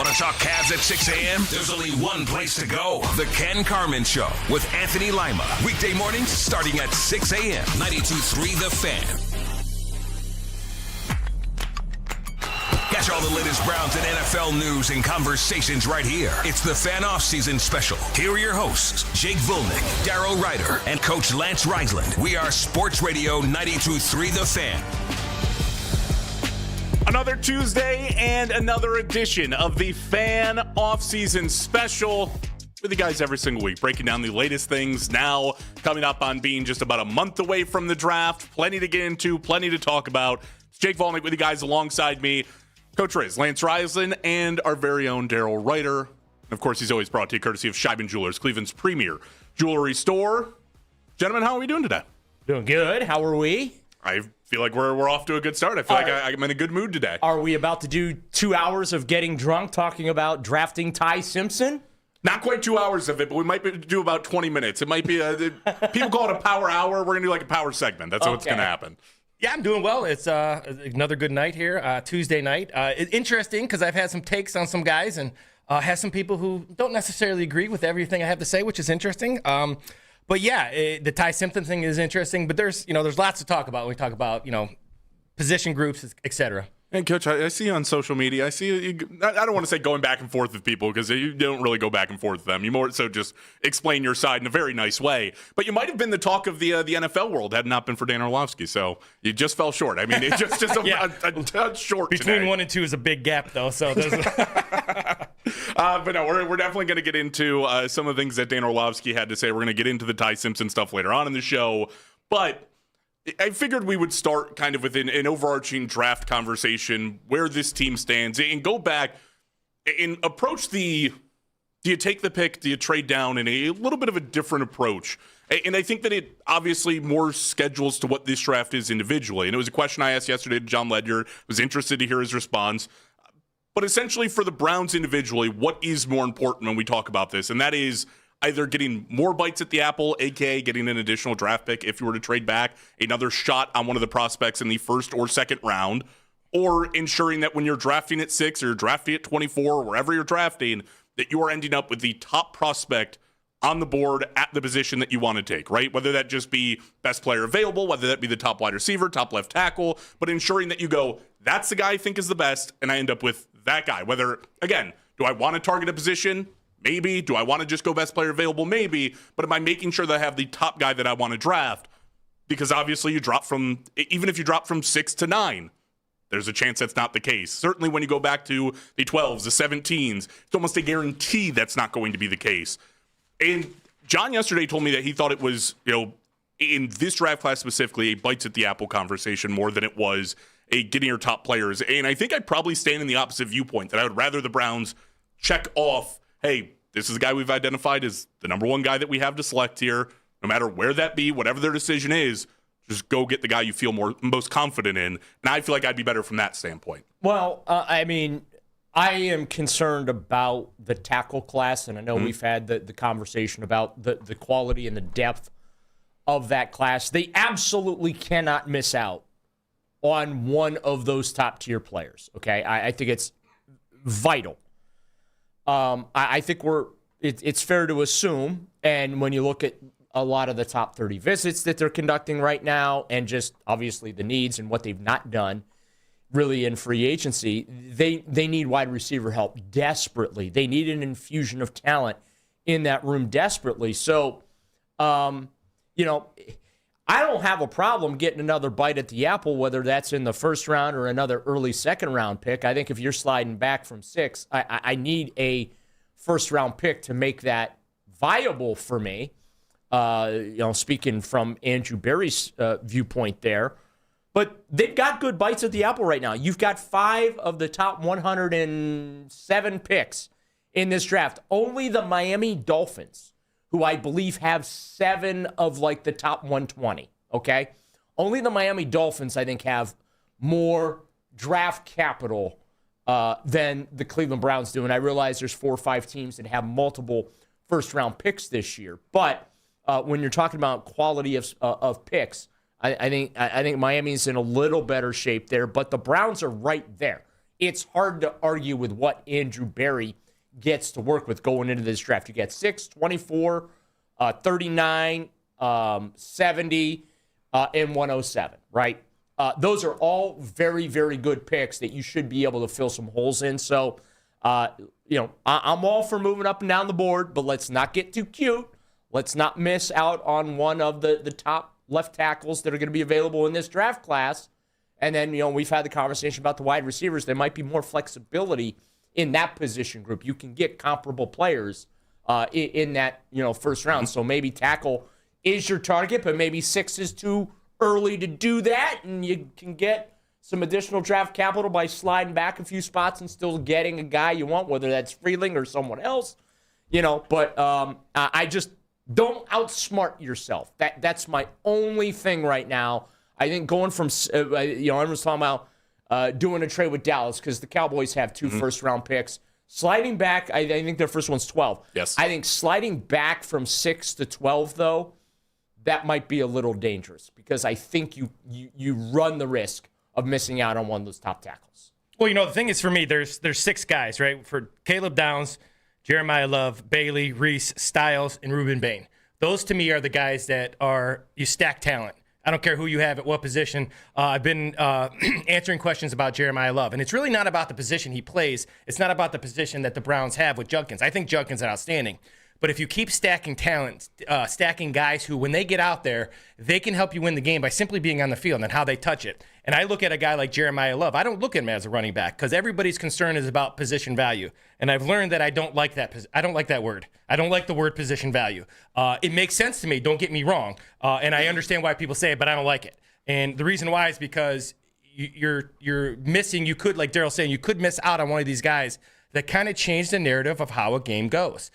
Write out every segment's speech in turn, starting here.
Want to talk Cavs at 6 a.m.? There's only one place to go. The Ken Carman Show with Anthony Lima. Weekday mornings starting at 6 a.m. 92.3 The Fan. Catch all the latest Browns and NFL news and conversations right here. It's the Fan Offseason Special. Here are your hosts, Jake Volnick, Darryl Ryder, and Coach Lance Reisland. We are Sports Radio 92.3 The Fan. Another Tuesday and another edition of the Fan Offseason Special with you guys every single week, breaking down the latest things now coming up on being just about a month away from the draft. Plenty to get into, plenty to talk about. It's Jake Volnick with you guys alongside me, Coach Riz, Lance Reisland, and our very own Darryl Ryder. And of course, he's always brought to you courtesy of Scheiben Jewelers, Cleveland's premier jewelry store. Gentlemen, how are we doing today? Doing good. How are we? I feel like we're off to a good start. I feel like I'm in a good mood today. Are we about to do 2 hours of getting drunk talking about drafting Ty Simpson? Not quite 2 hours of it, but we might do about 20 minutes. It might be people call it a power hour. We're going to do like a power segment. That's what's going to happen. Yeah, I'm doing well. It's another good night here, Tuesday night. Interesting because I've had some takes on some guys and have some people who don't necessarily agree with everything I have to say, which is interesting. But yeah, the Ty Simpson thing is interesting. But there's lots to talk about when we talk about position groups, et cetera. And Coach, I see you on social media. I see you. I don't want to say going back and forth with people because you don't really go back and forth with them. You more so just explain your side in a very nice way. But you might have been the talk of the NFL world had it not been for Dan Orlovsky. So you just fell short. I mean, it's just a touch short. Between today. 1 and 2 is a big gap, though. So but no, we're definitely going to get into some of the things that Dan Orlovsky had to say. We're going to get into the Ty Simpson stuff later on in the show. But I figured we would start kind of with an overarching draft conversation where this team stands and go back and approach do you take the pick, do you trade down in a little bit of a different approach? And I think that it obviously more schedules to what this draft is individually. And it was a question I asked yesterday to John Ledger. I was interested to hear his response. But essentially for the Browns individually, what is more important when we talk about this? And that is either getting more bites at the apple, a.k.a. getting an additional draft pick if you were to trade back, another shot on one of the prospects in the first or second round, or ensuring that when you're drafting at 6 or you're drafting at 24 or wherever you're drafting, that you are ending up with the top prospect on the board at the position that you want to take, right? Whether that just be best player available, whether that be the top wide receiver, top left tackle, but ensuring that you go, that's the guy I think is the best, and I end up with that guy. Whether, again, do I want to target a position? Maybe. Do I want to just go best player available? Maybe. But am I making sure that I have the top guy that I want to draft? Because obviously even if you drop from 6 to 9, there's a chance that's not the case. Certainly when you go back to the 12s, the 17s, it's almost a guarantee that's not going to be the case. And John yesterday told me that he thought it was, in this draft class specifically, a bites at the apple conversation more than it was a getting your top players. And I think I'd probably stand in the opposite viewpoint, that I would rather the Browns check off, hey, this is a guy we've identified as the number one guy that we have to select here. No matter where that be, whatever their decision is, just go get the guy you feel most confident in. And I feel like I'd be better from that standpoint. Well, I am concerned about the tackle class, and I know we've had the conversation about the quality and the depth of that class. They absolutely cannot miss out on one of those top-tier players, okay? I think it's vital. I think it's fair to assume, and when you look at a lot of the top 30 visits that they're conducting right now, and just obviously the needs and what they've not done really in free agency, they need wide receiver help desperately. They need an infusion of talent in that room desperately. So, I don't have a problem getting another bite at the apple, whether that's in the first round or another early second round pick. I think if you're sliding back from 6, I need a first round pick to make that viable for me. Speaking from Andrew Berry's viewpoint there. But they've got good bites at the apple right now. You've got 5 of the top 107 picks in this draft. Only the Miami Dolphins, who I believe have 7 of the top 120, okay? Only the Miami Dolphins, I think, have more draft capital than the Cleveland Browns do. And I realize there's 4 or 5 teams that have multiple first-round picks this year. But when you're talking about quality of picks, I think Miami's in a little better shape there. But the Browns are right there. it's hard to argue with what Andrew Berry gets to work with going into this draft. You get 6, 24, 39, 70, and 107, right? Those are all very, very good picks that you should be able to fill some holes in. So, I'm all for moving up and down the board, but let's not get too cute. Let's not miss out on one of the top left tackles that are going to be available in this draft class. And then, we've had the conversation about the wide receivers. There might be more flexibility in that position group. You can get comparable players in that, first round. So maybe tackle is your target, but maybe 6 is too early to do that, and you can get some additional draft capital by sliding back a few spots and still getting a guy you want, whether that's Freeling or someone else. But I just don't outsmart yourself. That's my only thing right now. I think going from, everyone's talking about doing a trade with Dallas because the Cowboys have 2 first-round picks. Sliding back, I think their first one's 12. Yes. I think sliding back from 6 to 12, though, that might be a little dangerous because I think you run the risk of missing out on one of those top tackles. Well, the thing is for me, there's 6 guys, right? For Caleb Downs, Jeremiah Love, Bailey, Reese, Styles, and Ruben Bain. Those to me are the guys that you stack talent. I don't care who you have at what position. I've been answering questions about Jeremiah Love, and it's really not about the position he plays. It's not about the position that the Browns have with Judkins. I think Judkins is outstanding. But if you keep stacking talent, stacking guys who, when they get out there, they can help you win the game by simply being on the field and how they touch it. And I look at a guy like Jeremiah Love. I don't look at him as a running back because everybody's concern is about position value. And I've learned that I don't like that. I don't like that word. I don't like the word position value. It makes sense to me. Don't get me wrong. And I understand why people say it, but I don't like it. And the reason why is because you're missing. You could, like Daryl's saying, you could miss out on one of these guys that kind of change the narrative of how a game goes.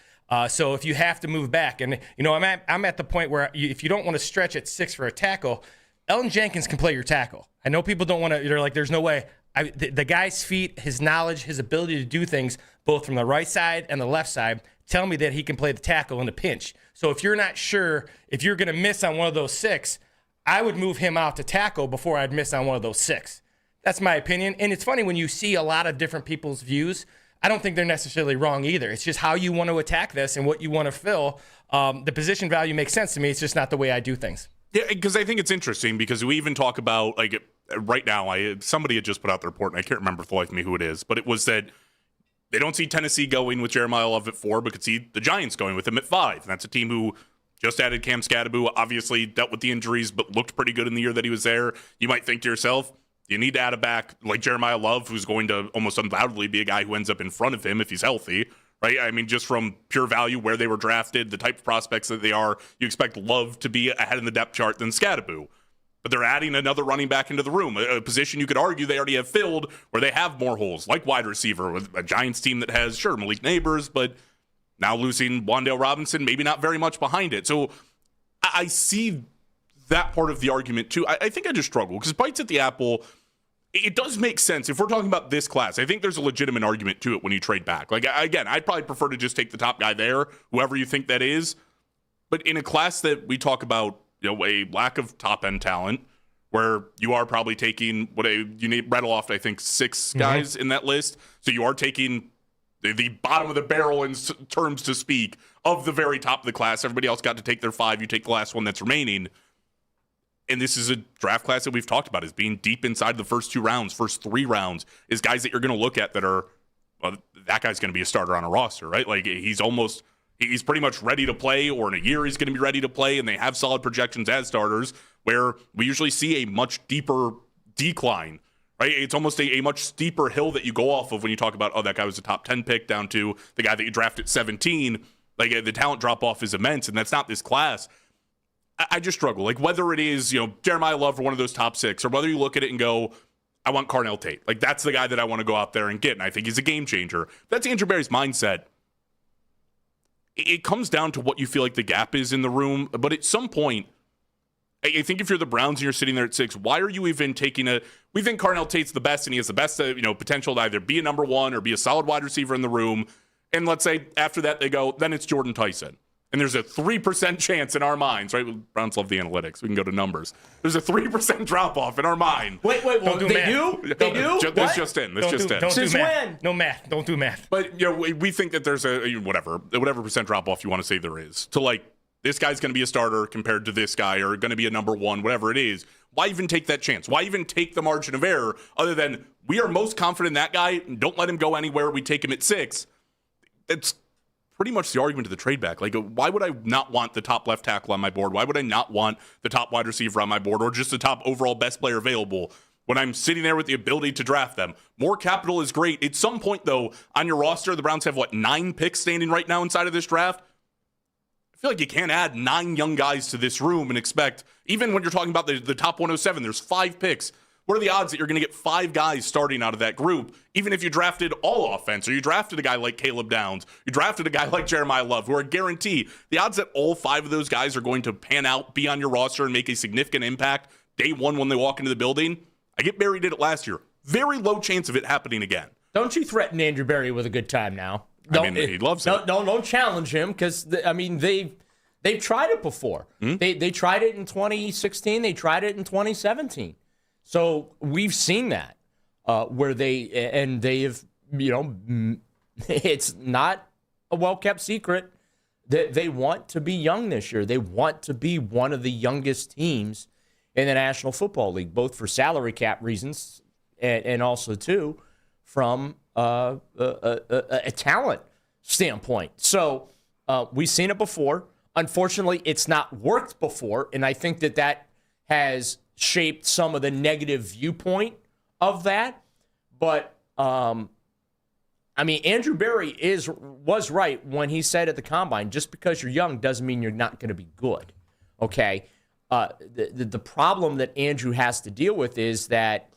So if you have to move back, and I'm at the point where if you don't want to stretch at 6 for a tackle, Elton Jenkins can play your tackle. I know people don't want to. They're like, there's no way. The guy's feet, his knowledge, his ability to do things both from the right side and the left side tell me that he can play the tackle in a pinch. So if you're not sure if you're going to miss on one of those 6, I would move him out to tackle before I'd miss on one of those 6. That's my opinion. And it's funny when you see a lot of different people's views. I don't think they're necessarily wrong either. It's just how you want to attack this and what you want to fill. The position value makes sense to me. It's just not the way I do things. Yeah, because I think it's interesting because we even talk about, like, right now, somebody had just put out the report, and I can't remember for the life of me who it is, but it was that they don't see Tennessee going with Jeremiah Love at 4, but could see the Giants going with him at 5. And that's a team who just added Cam Scadaboo, obviously dealt with the injuries, but looked pretty good in the year that he was there. You might think to yourself, you need to add a back like Jeremiah Love, who's going to almost undoubtedly be a guy who ends up in front of him if he's healthy, right? I mean, just from pure value, where they were drafted, the type of prospects that they are, you expect Love to be ahead in the depth chart than Scadaboo. But they're adding another running back into the room, a position you could argue they already have filled where they have more holes, like wide receiver with a Giants team that has, sure, Malik Neighbors, but now losing Wan'Dale Robinson, maybe not very much behind it. So I see that part of the argument too. I think I just struggle because bites at the apple, it does make sense. If we're talking about this class, I think there's a legitimate argument to it when you trade back. Like, again, I'd probably prefer to just take the top guy there, whoever you think that is. But in a class that we talk about, a lack of top-end talent, where you are probably taking you need rattle off, I think, 6 guys in that list. So you are taking the bottom of the barrel in terms to speak of the very top of the class. Everybody else got to take their 5. You take the last one that's remaining. And this is a draft class that we've talked about as being deep inside the first 2 rounds, first 3 rounds, is guys that you're going to look at that are, that guy's going to be a starter on a roster, right? Like he's pretty much ready to play, or in a year he's going to be ready to play, and they have solid projections as starters, where we usually see a much deeper decline, right? It's almost a much steeper hill that you go off of when you talk about, that guy was a top 10 pick down to the guy that you drafted at 17. Like, the talent drop-off is immense, and that's not this class. I just struggle. Like, whether it is, Jeremiah Love for one of those top 6, or whether you look at it and go, I want Carnell Tate. Like, that's the guy that I want to go out there and get, and I think he's a game changer. That's Andrew Berry's mindset. It comes down to what you feel like the gap is in the room. But at some point, I think if you're the Browns and you're sitting there at 6, why are you even taking we think Carnell Tate's the best, and he has the best, potential to either be a number 1 or be a solid wide receiver in the room. And let's say after that they go, then it's Jordan Tyson. and there's a 3% chance in our minds, right? Browns love the analytics. We can go to numbers. There's a 3% drop-off in our mind. Wait, Don't do they math. do? They do? This just in. Don't do Since math. when? No math. Don't do math. But we think that there's a whatever percent drop-off you want to say there is to like this guy's going to be a starter compared to this guy or going to be a number one, whatever it is. Why even take that chance? Why even take the margin of error other than we are most confident in that guy? Don't let him go anywhere. We take him at 6. That's pretty much the argument of the trade back. Like, why would I not want the top left tackle on my board? Why would I not want the top wide receiver on my board or just the top overall best player available when I'm sitting there with the ability to draft them? More capital is great. At some point, though, on your roster, the Browns have, 9 picks standing right now inside of this draft? I feel like you can't add 9 young guys to this room and expect, even when you're talking about the top 107, there's 5 picks. What are the odds that you're going to get 5 guys starting out of that group, even if you drafted all offense, or you drafted a guy like Caleb Downs, you drafted a guy like Jeremiah Love, who are guaranteed? The odds that all 5 of those guys are going to pan out, be on your roster, and make a significant impact day one when they walk into the building, I get Barry did it last year. Very low chance of it happening again. Don't you threaten Andrew Berry with a good time now? He loves it. Don't challenge him because, they've tried it before. They tried it in 2016. They tried it in 2017. So we've seen that where they have, it's not a well-kept secret that they want to be young this year. They want to be one of the youngest teams in the National Football League, both for salary cap reasons and also, too, from a talent standpoint. So we've seen it before. Unfortunately, it's not worked before, and I think that has shaped some of the negative viewpoint of that. But, Andrew Berry was right when he said at the Combine, just because you're young doesn't mean you're not going to be good, okay? The problem that Andrew has to deal with is that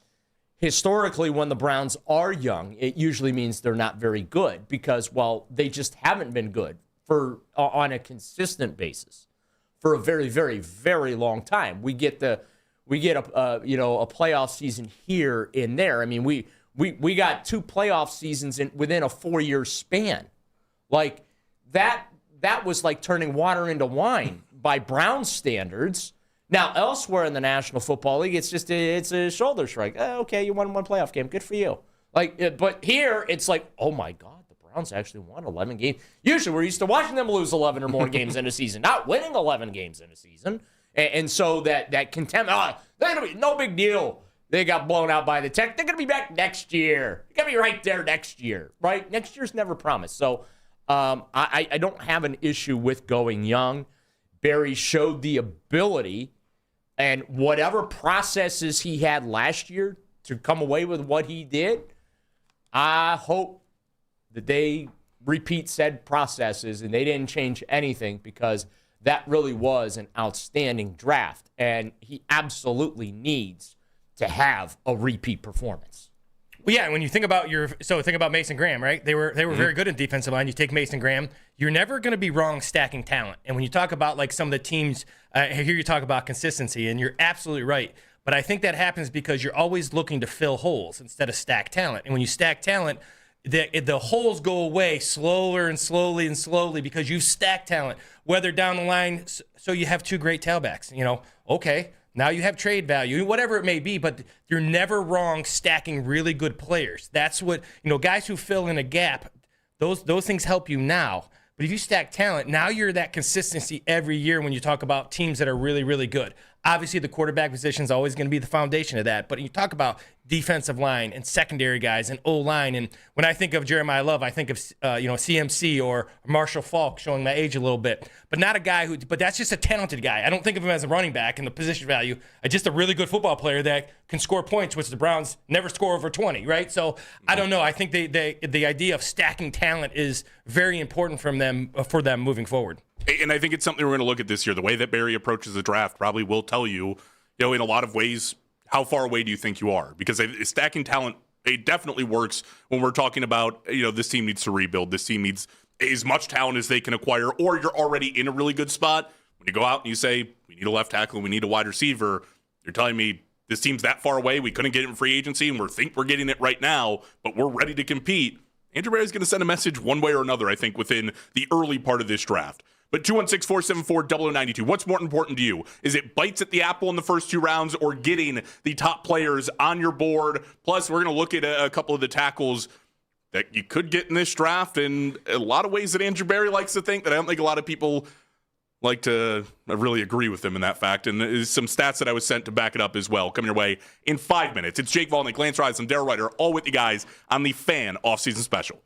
historically when the Browns are young, it usually means they're not very good because, they just haven't been good on a consistent basis for a very, very, very long time. We get a playoff season here and there. I mean, we got 2 playoff seasons within a 4-year span. Like that was like turning water into wine by Browns standards. Now, elsewhere in the National Football League, it's a shoulder shrug. Okay, you won 1 playoff game. Good for you. But here it's like, oh my God. Browns actually won 11 games. Usually we're used to watching them lose 11 or more games in a season, not winning 11 games in a season. And so that contempt, they're going to be no big deal. They got blown out by the Tech. They're going to be back next year. They're going to be right there next year, right? Next year's never promised. So I don't have an issue with going young. Barry showed the ability and whatever processes he had last year to come away with what he did, I hope that they repeat said processes and they didn't change anything because that really was an outstanding draft. And he absolutely needs to have a repeat performance. Well, yeah, when you think about think about Mason Graham, right? They were very good in defensive line. You take Mason Graham, you're never going to be wrong stacking talent. And when you talk about some of the teams, I hear you talk about consistency, and you're absolutely right. But I think that happens because you're always looking to fill holes instead of stack talent. And when you stack talent, the holes go away slower and slowly because you stack talent, whether down the line, so you have 2 great tailbacks. Okay, now you have trade value, whatever it may be, but you're never wrong stacking really good players. That's what, guys who fill in a gap, those things help you now. But if you stack talent, now you're that consistency every year when you talk about teams that are really, really good. Obviously, the quarterback position is always going to be the foundation of that. But you talk about defensive line and secondary guys and O-line. And when I think of Jeremiah Love, I think of CMC or Marshall Faulk, showing my age a little bit. But not a guy but that's just a talented guy. I don't think of him as a running back in the position value. Just a really good football player that can score points, which the Browns never score over 20, right? So I don't know. I think the idea of stacking talent is very important for them moving forward. And I think it's something we're going to look at this year. The way that Barry approaches the draft probably will tell you, in a lot of ways, how far away do you think you are? Because stacking talent, it definitely works when we're talking about, this team needs to rebuild. This team needs as much talent as they can acquire, or you're already in a really good spot. When you go out and you say, we need a left tackle, we need a wide receiver, you're telling me this team's that far away, we couldn't get it in free agency, and we're getting it right now, but we're ready to compete. Andrew Berry's going to send a message one way or another, I think, within the early part of this draft. But 216-474-0092. What's more important to you? Is it bites at the apple in the first 2 rounds or getting the top players on your board? Plus, we're going to look at a couple of the tackles that you could get in this draft in a lot of ways that Andrew Berry likes to think that I don't think a lot of people like to really agree with him in that fact. And there's some stats that I was sent to back it up as well coming your way in 5 minutes. It's Jake Volnick, Lance Rice, and Darryl Ryder, all with you guys on the Fan Offseason Special.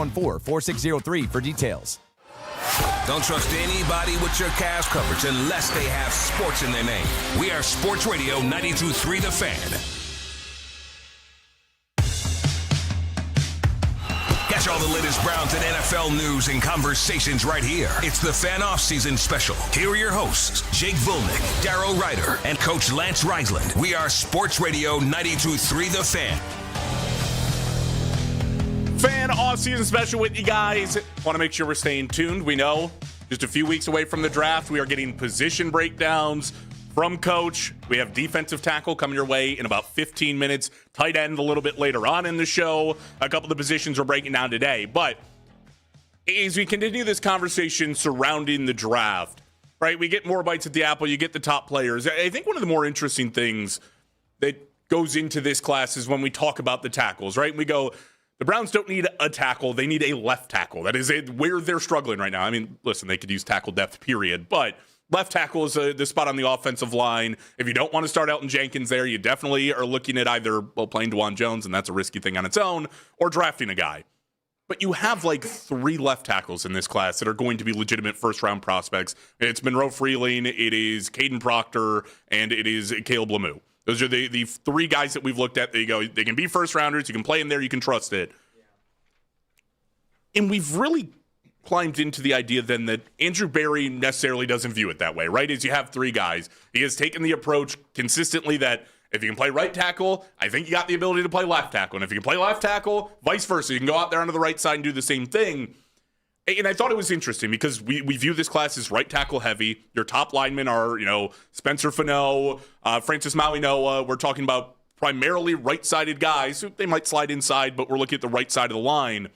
814-4603 for details. Don't trust anybody with your Cavs coverage unless they have sports in their name. We are Sports Radio 92.3 The Fan. Catch all the latest Browns and NFL news and conversations right here. It's the Fan Offseason Special. Here are your hosts, Jake Volnick, Darrow Ryder, and Coach Lance Reisland. We are Sports Radio 92.3 The Fan. Fan Offseason Special with you guys. Want to make sure we're staying tuned. We know just a few weeks away from the draft, we are getting position breakdowns from Coach. We have defensive tackle coming your way in about 15 minutes. Tight end a little bit later on in the show. A couple of the positions we're breaking down today. But as we continue this conversation surrounding the draft, right, we get more bites at the apple. You get the top players. I think one of the more interesting things that goes into this class is when we talk about the tackles, right? We go, the Browns don't need a tackle. They need a left tackle. That is where they're struggling right now. I mean, listen, they could use tackle depth, period. But left tackle is the spot on the offensive line. If you don't want to start Elton Jenkins there, you definitely are looking at either playing DeJuan Jones, and that's a risky thing on its own, or drafting a guy. But you have like 3 left tackles in this class that are going to be legitimate first-round prospects. It's Monroe Freeling, it is Caden Proctor, and it is Caleb Lemieux. Those are the 3 guys that we've looked at. They can be first-rounders. You can play in there. You can trust it. Yeah. And we've really climbed into the idea then that Andrew Berry necessarily doesn't view it that way, right? As you have 3 guys. He has taken the approach consistently that if you can play right tackle, I think you got the ability to play left tackle. And if you can play left tackle, vice versa. You can go out there onto the right side and do the same thing. And I thought it was interesting because we view this class as right tackle heavy. Your top linemen are, Spencer Fano, Francis Maui-Noa. We're talking about primarily right-sided guys. They might slide inside, but we're looking at the right side of the line.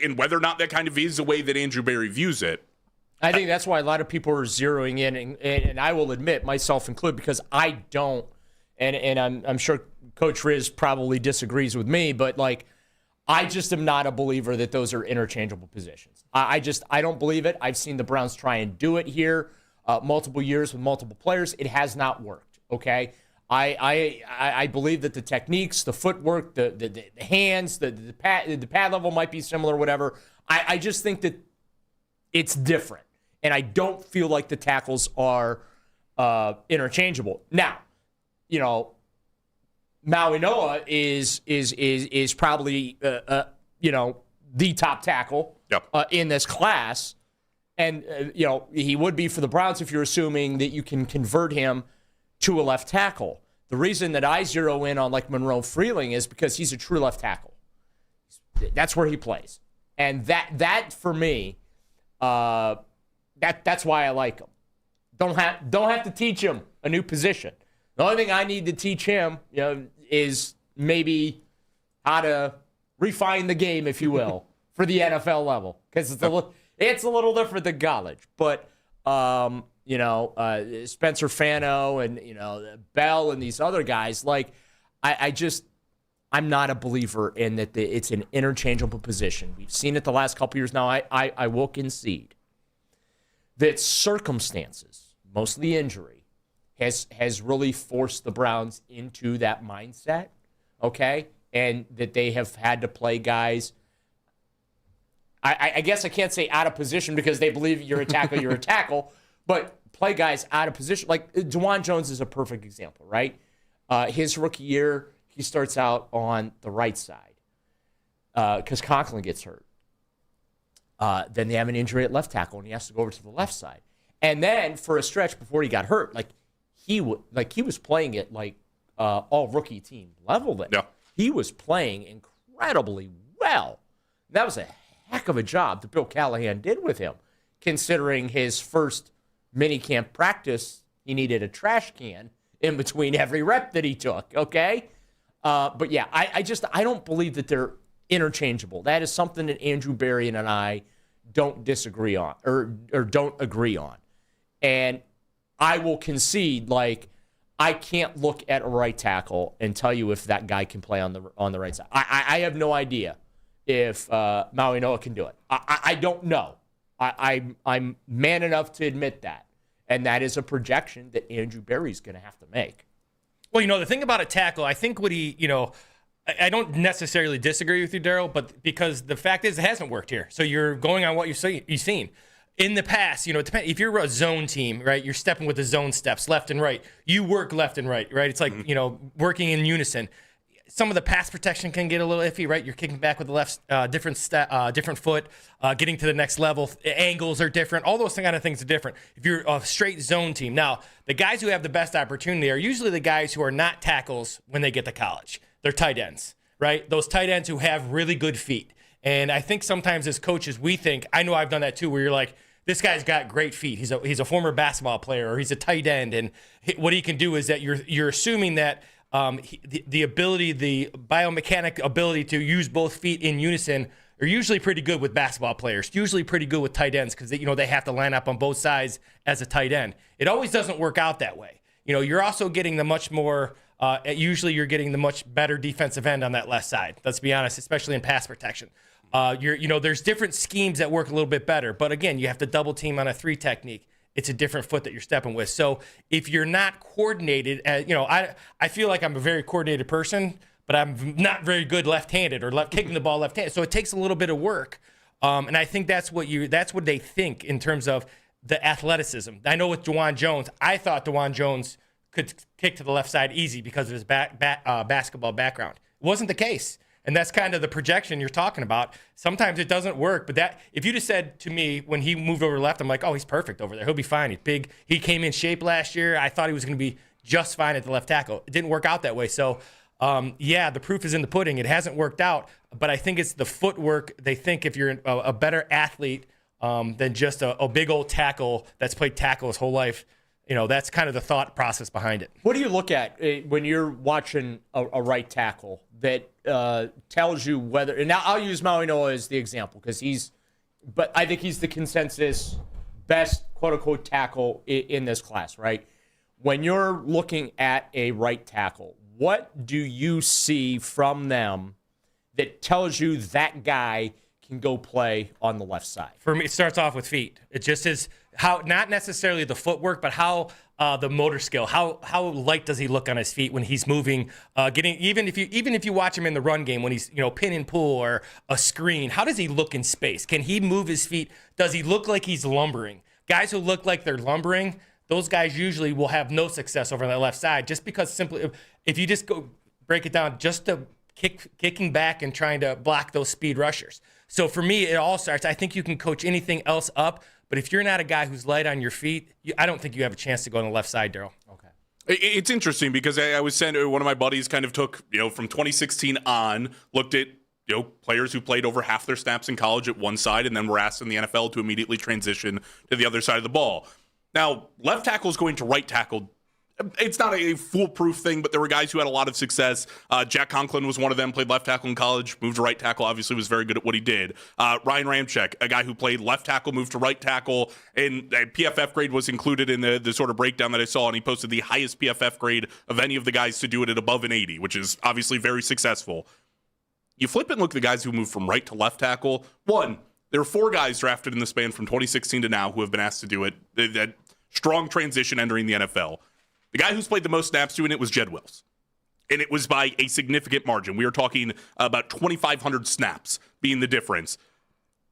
And whether or not that kind of is the way that Andrew Berry views it. I think that's why a lot of people are zeroing in, and I will admit, myself included, because I don't, and I'm sure Coach Riz probably disagrees with me, but I just am not a believer that those are interchangeable positions. I don't believe it. I've seen the Browns try and do it here multiple years with multiple players. It has not worked, okay? I believe that the techniques, the footwork, the hands, the pad level might be similar, whatever. I just think that it's different, and I don't feel like the tackles are interchangeable. Now, Maui-Noa is probably the top tackle in this class, and he would be for the Browns if you're assuming that you can convert him to a left tackle. The reason that I zero in on Monroe Freeling is because he's a true left tackle. That's where he plays, and that for me, that's why I like him. Don't have to teach him a new position. The only thing I need to teach him, is maybe how to refine the game, if you will, for the NFL level, because it's a little different than college. But Spencer Fano and Bell and these other guys, I'm not a believer in that it's an interchangeable position. We've seen it the last couple years now. I will concede that circumstances, mostly injury, has really forced the Browns into that mindset, okay? And that they have had to play guys, I guess I can't say out of position because they believe you're a tackle, you're a tackle, but play guys out of position. DeJuan Jones is a perfect example, right? His rookie year, he starts out on the right side because Conklin gets hurt. Then they have an injury at left tackle, and he has to go over to the left side. And then for a stretch before he got hurt, he was playing at all rookie team level. Then he was playing incredibly well. That was a heck of a job that Bill Callahan did with him, considering his first minicamp practice, he needed a trash can in between every rep that he took. Okay, but yeah, I don't believe that they're interchangeable. That is something that Andrew Berry and I don't disagree on or don't agree on. And I will concede, I can't look at a right tackle and tell you if that guy can play on the right side. I have no idea if Maui-Noa can do it. I don't know. I'm man enough to admit that. And that is a projection that Andrew Berry's going to have to make. Well, the thing about a tackle, I think what he, I don't necessarily disagree with you, Daryl, but because the fact is it hasn't worked here. So you're going on what you've seen. In the past, if you're a zone team, right, you're stepping with the zone steps left and right. You work left and right? It's like, working in unison. Some of the pass protection can get a little iffy, right? You're kicking back with the left, different foot, getting to the next level. Angles are different. All those kind of things are different. If you're a straight zone team. Now, the guys who have the best opportunity are usually the guys who are not tackles when they get to college. They're tight ends, right? Those tight ends who have really good feet. And I think sometimes as coaches, we think, I know I've done that too, where you're like, this guy's got great feet. He's a former basketball player, or he's a tight end. And what he can do is that you're assuming that the ability, the biomechanic ability to use both feet in unison are usually pretty good with basketball players, usually pretty good with tight ends because they have to line up on both sides as a tight end. It always doesn't work out that way. You're also getting the much more usually you're getting the much better defensive end on that left side. Let's be honest, especially in pass protection. There's different schemes that work a little bit better, but again, you have to double team on a 3 technique. It's a different foot that you're stepping with. So if you're not coordinated, I feel like I'm a very coordinated person, but I'm not very good left-handed or kicking the ball left-handed. So it takes a little bit of work, and I think that's what they think in terms of the athleticism. I know with DeJuan Jones, I thought DeJuan Jones could kick to the left side easy because of his basketball background. It wasn't the case. And that's kind of the projection you're talking about. Sometimes it doesn't work, but if you just said to me when he moved over left, I'm like, oh, he's perfect over there. He'll be fine. He's big. He came in shape last year. I thought he was going to be just fine at the left tackle. It didn't work out that way. So, the proof is in the pudding. It hasn't worked out, but I think it's the footwork. They think if you're a better athlete than just a big old tackle that's played tackle his whole life, that's kind of the thought process behind it. What do you look at when you're watching a right tackle that tells you whether, and now I'll use Maui Noa as the example but I think he's the consensus best quote unquote tackle in this class, right? When you're looking at a right tackle, what do you see from them that tells you that guy can go play on the left side? For me, it starts off with feet. It just is how, not necessarily the footwork, but how the motor skill. How light does he look on his feet when he's moving? Even if you watch him in the run game when he's pin and pull or a screen, how does he look in space? Can he move his feet? Does he look like he's lumbering? Guys who look like they're lumbering, those guys usually will have no success over on the left side, just because simply if you just go break it down, just the kicking back and trying to block those speed rushers. So for me, it all starts. I think you can coach anything else up, but if you're not a guy who's light on your feet, I don't think you have a chance to go on the left side, Daryl. Okay. It's interesting because I was saying one of my buddies kind of took, from 2016 on, looked at, players who played over half their snaps in college at one side and then were asked in the NFL to immediately transition to the other side of the ball. Now, left tackle is going to right tackle. It's not a foolproof thing, but there were guys who had a lot of success. Jack Conklin was one of them, played left tackle in college, moved to right tackle, obviously was very good at what he did. Ryan Ramczyk, a guy who played left tackle, moved to right tackle, and a PFF grade was included in the sort of breakdown that I saw, and he posted the highest PFF grade of any of the guys to do it at above an 80, which is obviously very successful. You flip it and look at the guys who moved from right to left tackle. One, there are 4 guys drafted in the span from 2016 to now who have been asked to do it, that strong transition entering the NFL. The guy who's played the most snaps doing it was Jed Wills. And it was by a significant margin. We are talking about 2,500 snaps being the difference.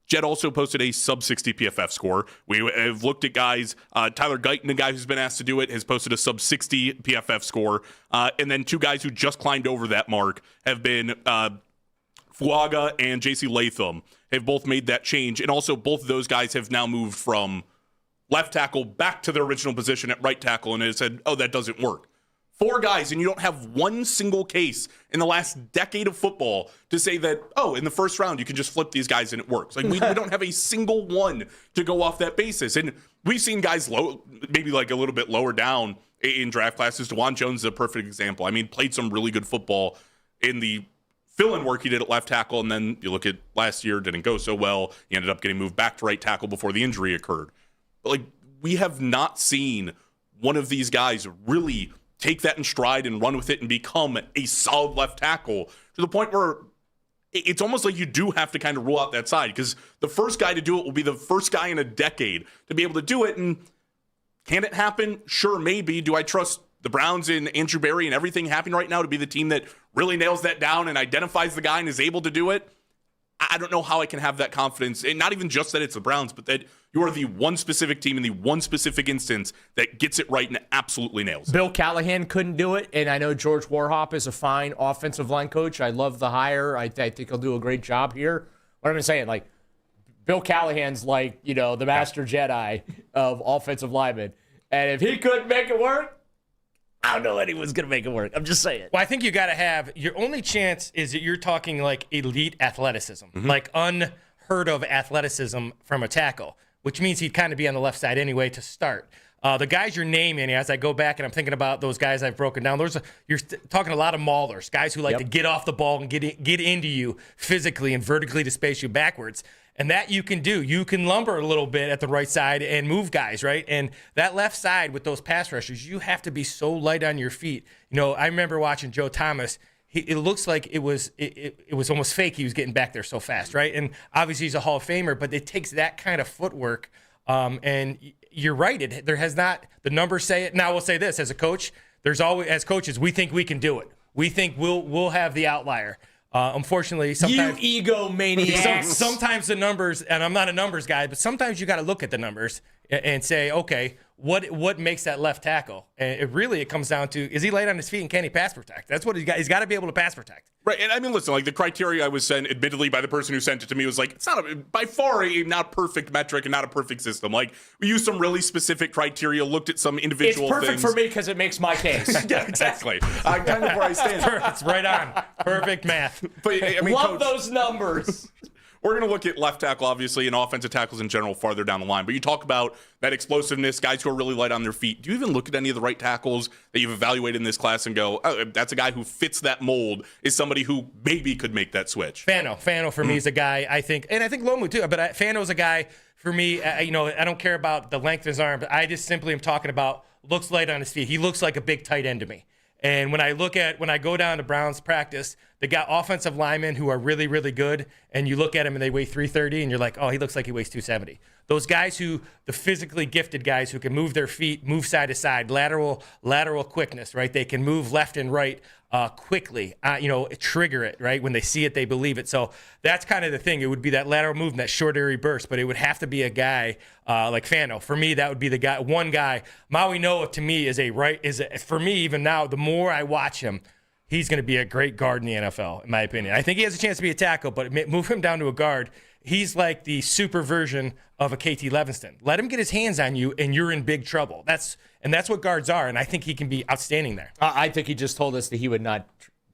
Jed also posted a sub-60 PFF score. We have looked at guys, Tyler Guyton, a guy who's been asked to do it, has posted a sub-60 PFF score. And then 2 guys who just climbed over that mark have been Fuaga and J.C. Latham have both made that change. And also both of those guys have now moved from left tackle back to their original position at right tackle, and it said, oh, that doesn't work. 4 guys, and you don't have one single case in the last decade of football to say that, oh, in the first round, you can just flip these guys and it works. Like, we don't have a single one to go off that basis. And we've seen guys maybe like a little bit lower down in draft classes. DeJuan Jones is a perfect example. I mean, played some really good football in the fill-in work he did at left tackle, and then you look at last year, didn't go so well. He ended up getting moved back to right tackle before the injury occurred. Like, we have not seen one of these guys really take that in stride and run with it and become a solid left tackle to the point where it's almost like you do have to kind of rule out that side, because the first guy to do it will be the first guy in a decade to be able to do it. And can it happen? Sure, maybe. Do I trust the Browns and Andrew Berry and everything happening right now to be the team that really nails that down and identifies the guy and is able to do it, I don't know how I can have that confidence. And not even just that it's the Browns, but that you are the one specific team in the one specific instance that gets it right and absolutely nails it. Bill Callahan couldn't do it, and I know George Warhop is a fine offensive line coach. I love the hire. I think he'll do a great job here. What I'm saying, like, Bill Callahan's like, the master Jedi of offensive linemen. And if he couldn't make it work, I don't know anyone's going to make it work. I'm just saying. Well, I think you got to have your only chance is that you're talking like elite athleticism, like unheard of athleticism from a tackle, which means he'd kind of be on the left side anyway to start. The guys you're naming, as I go back and I'm thinking about those guys I've broken down, you're talking a lot of maulers, guys who like to get off the ball and get into you physically and vertically to space you backwards. And that you can do. You can lumber a little bit at the right side and move guys, right? And that left side with those pass rushers, you have to be so light on your feet. I remember watching Joe Thomas. It looks like it was almost fake. He was getting back there so fast, right? And obviously he's a Hall of Famer, but it takes that kind of footwork. And you're right. There has not. The numbers say it. Now we'll say this as a coach. There's always, as coaches, we think we can do it. We think we'll have the outlier. Unfortunately, sometimes you egomaniacs. Sometimes the numbers, and I'm not a numbers guy, but sometimes you got to look at the numbers and say, okay, what makes that left tackle? And it comes down to, is he light on his feet and can he pass protect? That's what he's got. He's got to be able to pass protect. Right, and I mean, listen, like the criteria I was sent, admittedly by the person who sent it to me, was like, it's not by far a not perfect metric and not a perfect system. Like, we used some really specific criteria, looked at some individual things. It's perfect for me because it makes my case. Yeah, exactly. Kind of where I stand. It's right on. Perfect math. But I mean, Love Coach, those numbers. we're going to look at left tackle, obviously, and offensive tackles in general farther down the line. But you talk about that explosiveness, guys who are really light on their feet. Do you even look at any of the right tackles that you've evaluated in this class and go, oh, that's a guy who fits that mold, is somebody who maybe could make that switch? Fano for me is a guy, I think, and I think Lomu too, but Fano's a guy for me, I don't care about the length of his arm, but I just simply am talking about looks light on his feet. He looks like a big tight end to me. And when I go down to Browns practice, they got offensive linemen who are really, really good, and you look at them and they weigh 330, and you're like, oh, he looks like he weighs 270. Those guys the physically gifted guys who can move their feet, move side to side, lateral quickness, right? They can move left and right quickly, trigger it, right? When they see it, they believe it. So that's kind of the thing. It would be that lateral movement, that short area burst, but it would have to be a guy like Fano. For me, that would be the guy. One guy. Maui Noa to me for me even now. The more I watch him, he's going to be a great guard in the NFL, in my opinion. I think he has a chance to be a tackle, but move him down to a guard. He's like the super version of a KT Levinston. Let him get his hands on you, and you're in big trouble. That's what guards are, and I think he can be outstanding there. I think he just told us that he would not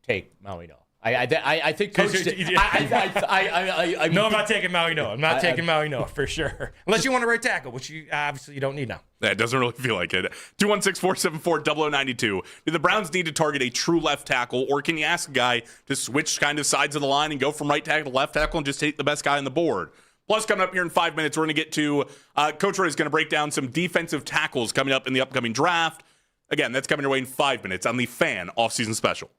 take Maui Noa. I think Coach. No, I'm not taking Maui Noa. I'm not taking Maui Noa for sure. Unless you want a right tackle, which you obviously you don't need now. That doesn't really feel like it. 216-474-0092. Do the Browns need to target a true left tackle, or can you ask a guy to switch kind of sides of the line and go from right tackle to left tackle and just take the best guy on the board? Plus, coming up here in 5 minutes, we're going to get to Coach Roy is going to break down some defensive tackles coming up in the upcoming draft. Again, that's coming your way in 5 minutes on the Fan Offseason Special.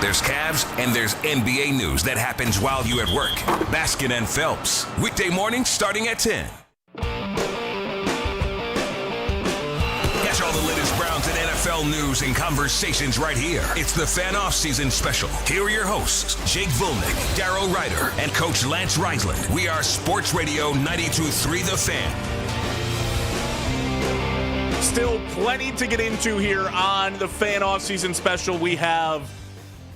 There's Cavs and there's NBA news that happens while you at work. Baskin and Phelps, weekday mornings starting at 10. Catch all the latest Browns and NFL news and conversations right here. It's the Fan Offseason Special. Here are your hosts, Jake Volnick, Darrow Ryder, and Coach Lance Reisland. We are Sports Radio 92.3 The Fan. Still plenty to get into here on the Fan Offseason Special. We have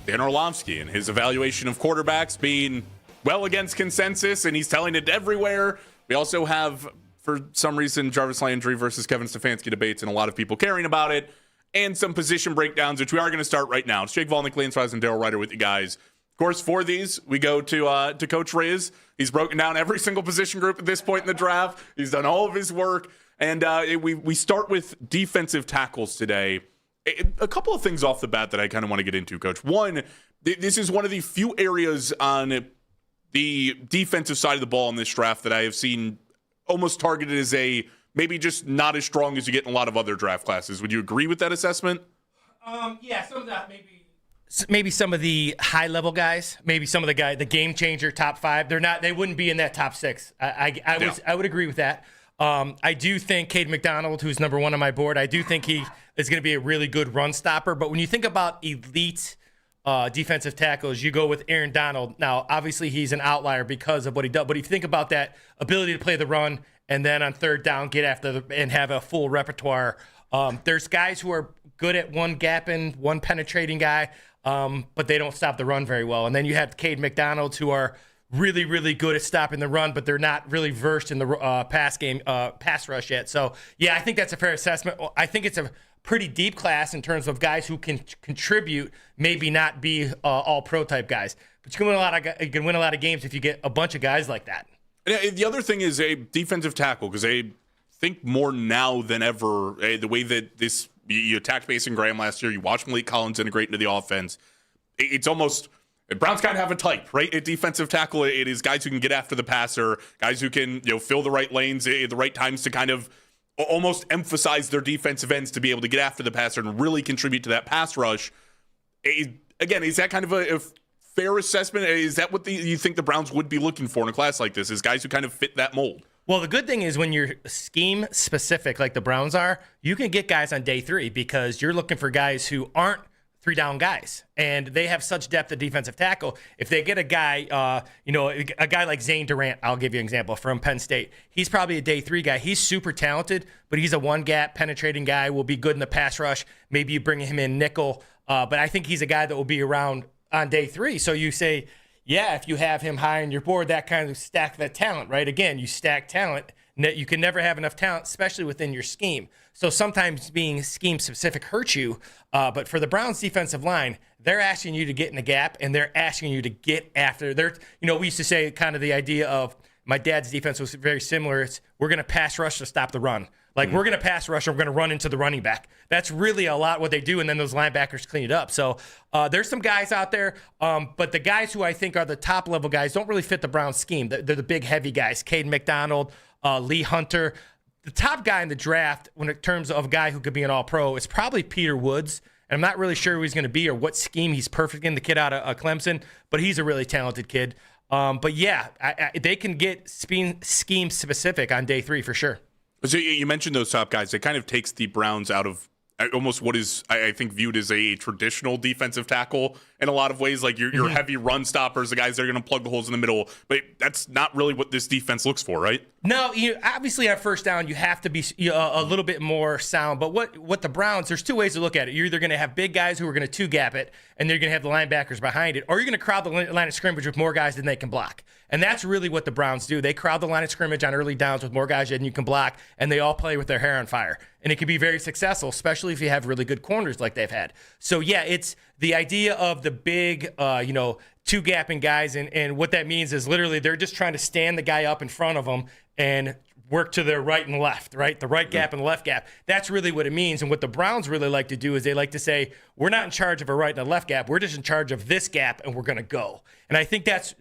Dan Orlovsky and his evaluation of quarterbacks being well against consensus, and he's telling it everywhere. We also have, for some reason, Jarvis Landry versus Kevin Stefanski debates and a lot of people caring about it, and some position breakdowns, which we are going to start right now. It's Jake Volnick, Lance Rice, and Darrow Ryder with you guys. Of course, for these, we go to Coach Riz. He's broken down every single position group at this point in the draft. He's done all of his work. And we start with defensive tackles today. A couple of things off the bat that I kind of want to get into, Coach. One, this is one of the few areas on the defensive side of the ball in this draft that I have seen almost targeted as a maybe just not as strong as you get in a lot of other draft classes. Would you agree with that assessment? Yeah, some of that maybe some of the high level guys, maybe some of the game changer top 5. They wouldn't be in that top 6. I would agree with that. I do think Cade McDonald, who's number 1 on my board, I do think he is going to be a really good run stopper. But when you think about elite defensive tackles, you go with Aaron Donald. Now, obviously, he's an outlier because of what he does. But if you think about that ability to play the run and then on third down, get after and have a full repertoire, there's guys who are good at one gapping, one penetrating guy, but they don't stop the run very well. And then you have Cade McDonald, who are really, really good at stopping the run, but they're not really versed in the pass rush yet. So, yeah, I think that's a fair assessment. I think it's a pretty deep class in terms of guys who can contribute, maybe not be all pro type guys. But you can win a lot of games if you get a bunch of guys like that. The other thing is a defensive tackle, because I think more now than ever, the way that you attacked Mason Graham last year, you watched Malik Collins integrate into the offense. It's almost – Browns kind of have a type, right? At defensive tackle, it is guys who can get after the passer, guys who can fill the right lanes at the right times to kind of almost emphasize their defensive ends to be able to get after the passer and really contribute to that pass rush. Again, is that kind of a fair assessment? Is that what you think the Browns would be looking for in a class like this, is guys who kind of fit that mold? Well, the good thing is when you're scheme specific like the Browns are, you can get guys on day 3 because you're looking for guys who aren't 3-down guys, and they have such depth at defensive tackle. If they get a guy, a guy like Zane Durant, I'll give you an example from Penn State. He's probably a day 3 guy. He's super talented, but he's a one-gap penetrating guy. Will be good in the pass rush. Maybe you bring him in nickel, but I think he's a guy that will be around on day 3. So you say, yeah, if you have him high on your board, that kind of stack that talent, right? Again, you stack talent. You can never have enough talent, especially within your scheme. So sometimes being scheme specific hurts you. But for the Browns defensive line, they're asking you to get in the gap and they're asking you to get after. We used to say kind of the idea of my dad's defense was very similar. It's we're going to pass rush to stop the run. Like we're going to pass rush and we're going to run into the running back. That's really a lot what they do. And then those linebackers clean it up. So there's some guys out there. But the guys who I think are the top level guys don't really fit the Browns scheme. They're the big heavy guys. Cade McDonald, Lee Hunter. The top guy in the draft, when in terms of a guy who could be an all-pro, is probably Peter Woods. And I'm not really sure who he's going to be or what scheme he's perfect in, the kid out of Clemson. But he's a really talented kid. But, yeah, they can get scheme-specific on day 3 for sure. So you mentioned those top guys. It kind of takes the Browns out of almost what is, I think, viewed as a traditional defensive tackle in a lot of ways. Like your heavy run stoppers, the guys that are going to plug the holes in the middle. But that's not really what this defense looks for, right? No, obviously on first down, you have to be a little bit more sound. But what the Browns, there's 2 ways to look at it. You're either going to have big guys who are going to 2-gap it, and they're going to have the linebackers behind it, or you're going to crowd the line of scrimmage with more guys than they can block. And that's really what the Browns do. They crowd the line of scrimmage on early downs with more guys than you can block, and they all play with their hair on fire. And it can be very successful, especially if you have really good corners like they've had. So, yeah, it's the idea of the big, 2-gapping guys. And what that means is literally they're just trying to stand the guy up in front of them and work to their right and left, right? The right gap and the left gap. That's really what it means. And what the Browns really like to do is they like to say, we're not in charge of a right and a left gap. We're just in charge of this gap, and we're going to go. And I think that's,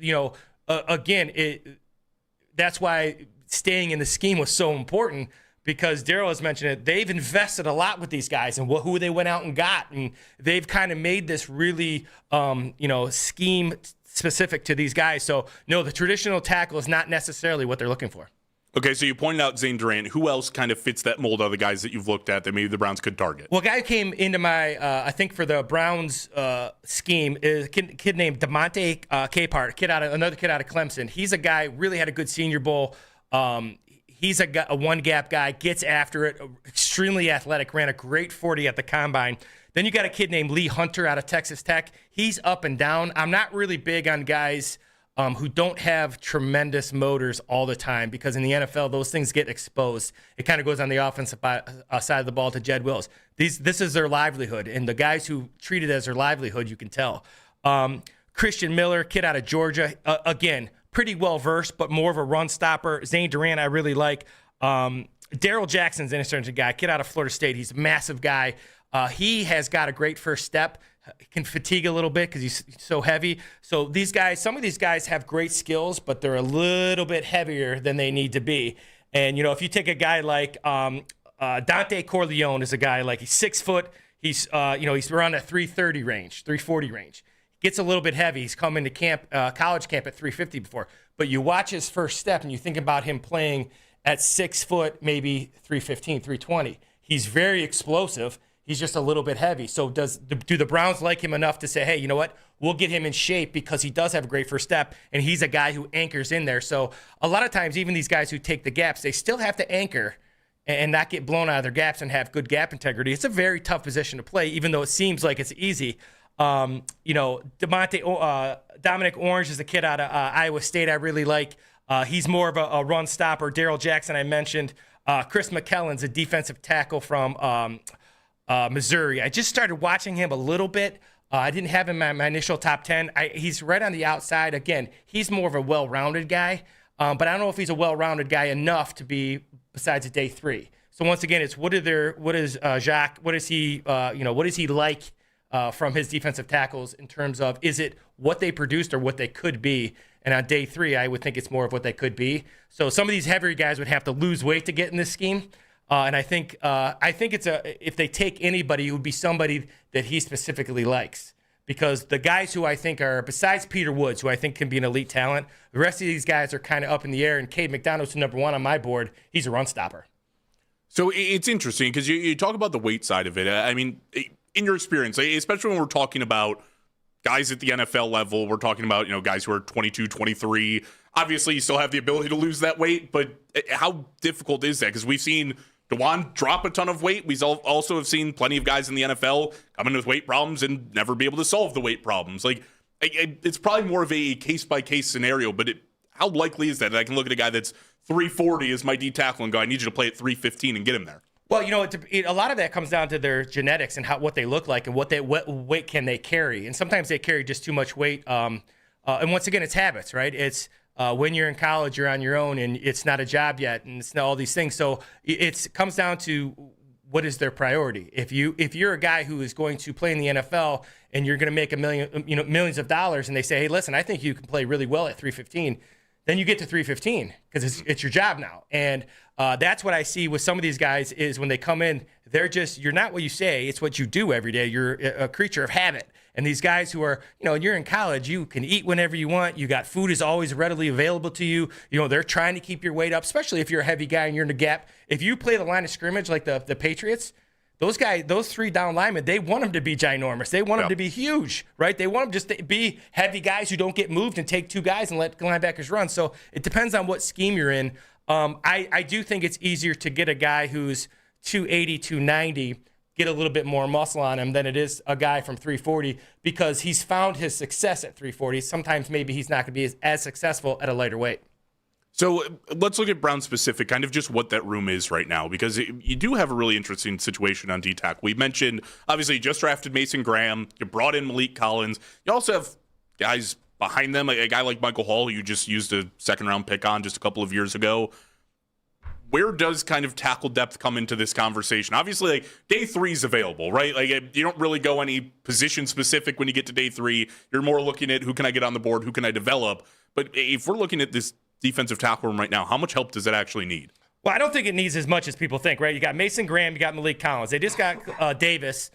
that's why staying in the scheme was so important. because Daryl has mentioned it. They've invested a lot with these guys and who they went out and got, and they've kind of made this really, scheme specific to these guys. So no, the traditional tackle is not necessarily what they're looking for. Okay, so you pointed out Zane Durant. Who else kind of fits that mold of the guys that you've looked at that maybe the Browns could target? Well, a guy who came into my, I think for the Browns scheme is a kid named DeMonte Capehart, another kid out of Clemson. He's a guy, really had a good Senior Bowl. He's a one-gap guy, gets after it, extremely athletic, ran a great 40 at the Combine. Then you got a kid named Lee Hunter out of Texas Tech. He's up and down. I'm not really big on guys who don't have tremendous motors all the time, because in the NFL, those things get exposed. It kind of goes on the offensive side of the ball to Jed Wills. This is their livelihood, and the guys who treat it as their livelihood, you can tell. Christian Miller, kid out of Georgia, again, pretty well-versed, but more of a run stopper. Zane Durant, I really like. Darrell Jackson's an interesting guy, kid out of Florida State. He's a massive guy. He has got a great first step. Can fatigue a little bit because he's so heavy. So these guys, some of these guys have great skills, but they're a little bit heavier than they need to be. And, if you take a guy like Dante Corleone is a guy, like he's 6 foot. He's, he's around that 330 range, 340 range. Gets a little bit heavy. He's come into camp, college camp at 350 before. But you watch his first step and you think about him playing at 6 foot, maybe 315, 320. He's very explosive. He's just a little bit heavy. So do the Browns like him enough to say, hey, you know what? We'll get him in shape because he does have a great first step, and he's a guy who anchors in there. So a lot of times, even these guys who take the gaps, they still have to anchor and not get blown out of their gaps and have good gap integrity. It's a very tough position to play, even though it seems like it's easy. Dominic Orange is a kid out of Iowa State I really like. He's more of a run stopper. Darrell Jackson I mentioned. Chris McKellen's a defensive tackle from Missouri. I just started watching him a little bit. I didn't have him in my initial top 10. He's right on the outside. Again, he's more of a well-rounded guy, but I don't know if he's a well-rounded guy enough to be besides a day 3. So once again, it's what is Jacques? What is he? What is he like from his defensive tackles in terms of, is it what they produced or what they could be? And on day 3, I would think it's more of what they could be. So some of these heavier guys would have to lose weight to get in this scheme. And I think it's if they take anybody, it would be somebody that he specifically likes, because the guys who I think are, besides Peter Woods, who I think can be an elite talent, the rest of these guys are kind of up in the air. And Cade McDonald's number 1 on my board. He's a run stopper. So it's interesting because you talk about the weight side of it. I mean, in your experience, especially when we're talking about guys at the NFL level, we're talking about, guys who are 22, 23. Obviously, you still have the ability to lose that weight, but how difficult is that? Because we've seen DeJuan drop a ton of weight. We also have seen plenty of guys in the NFL come in with weight problems and never be able to solve the weight problems. Like, it's probably more of a case-by-case scenario, but how likely is that I can look at a guy that's 340 as my D tackle and go, I need you to play at 315 and get him there? Well, a lot of that comes down to their genetics and what they look like and what weight can they carry. And sometimes they carry just too much weight. And once again, it's habits, right? It's when you're in college, you're on your own, and it's not a job yet, and it's not all these things. So it comes down to what is their priority. If you're a guy who is going to play in the NFL and you're going to make millions of dollars, and they say, hey, listen, I think you can play really well at 315, then you get to 315 because it's your job now. And that's what I see with some of these guys is when they come in, you're not what you say, it's what you do every day. You're a creature of habit. And these guys who are, you're in college, you can eat whenever you want. You got food is always readily available to you. They're trying to keep your weight up, especially if you're a heavy guy and you're in the gap. If you play the line of scrimmage like the Patriots, those 3 down linemen, they want them to be ginormous. They want them to be huge, right? They want them just to be heavy guys who don't get moved and take 2 guys and let linebackers run. So it depends on what scheme you're in. I do think it's easier to get a guy who's 280, 290, get a little bit more muscle on him than it is a guy from 340 because he's found his success at 340. Sometimes maybe he's not going to be as successful at a lighter weight. So let's look at Brown specific, kind of just what that room is right now, because you do have a really interesting situation on D-Tack. We mentioned, obviously, you just drafted Mason Graham. You brought in Malik Collins. You also have guys behind them, a guy like Michael Hall, who you just used a second-round pick on just a couple of years ago. Where does kind of tackle depth come into this conversation? Obviously, day 3 is available, right? Like, you don't really go any position specific when you get to day 3. You're more looking at who can I get on the board, who can I develop. But if we're looking at this defensive tackle room right now, how much help does it actually need? Well, I don't think it needs as much as people think, right? You got Mason Graham, you got Malik Collins. They just got Davis,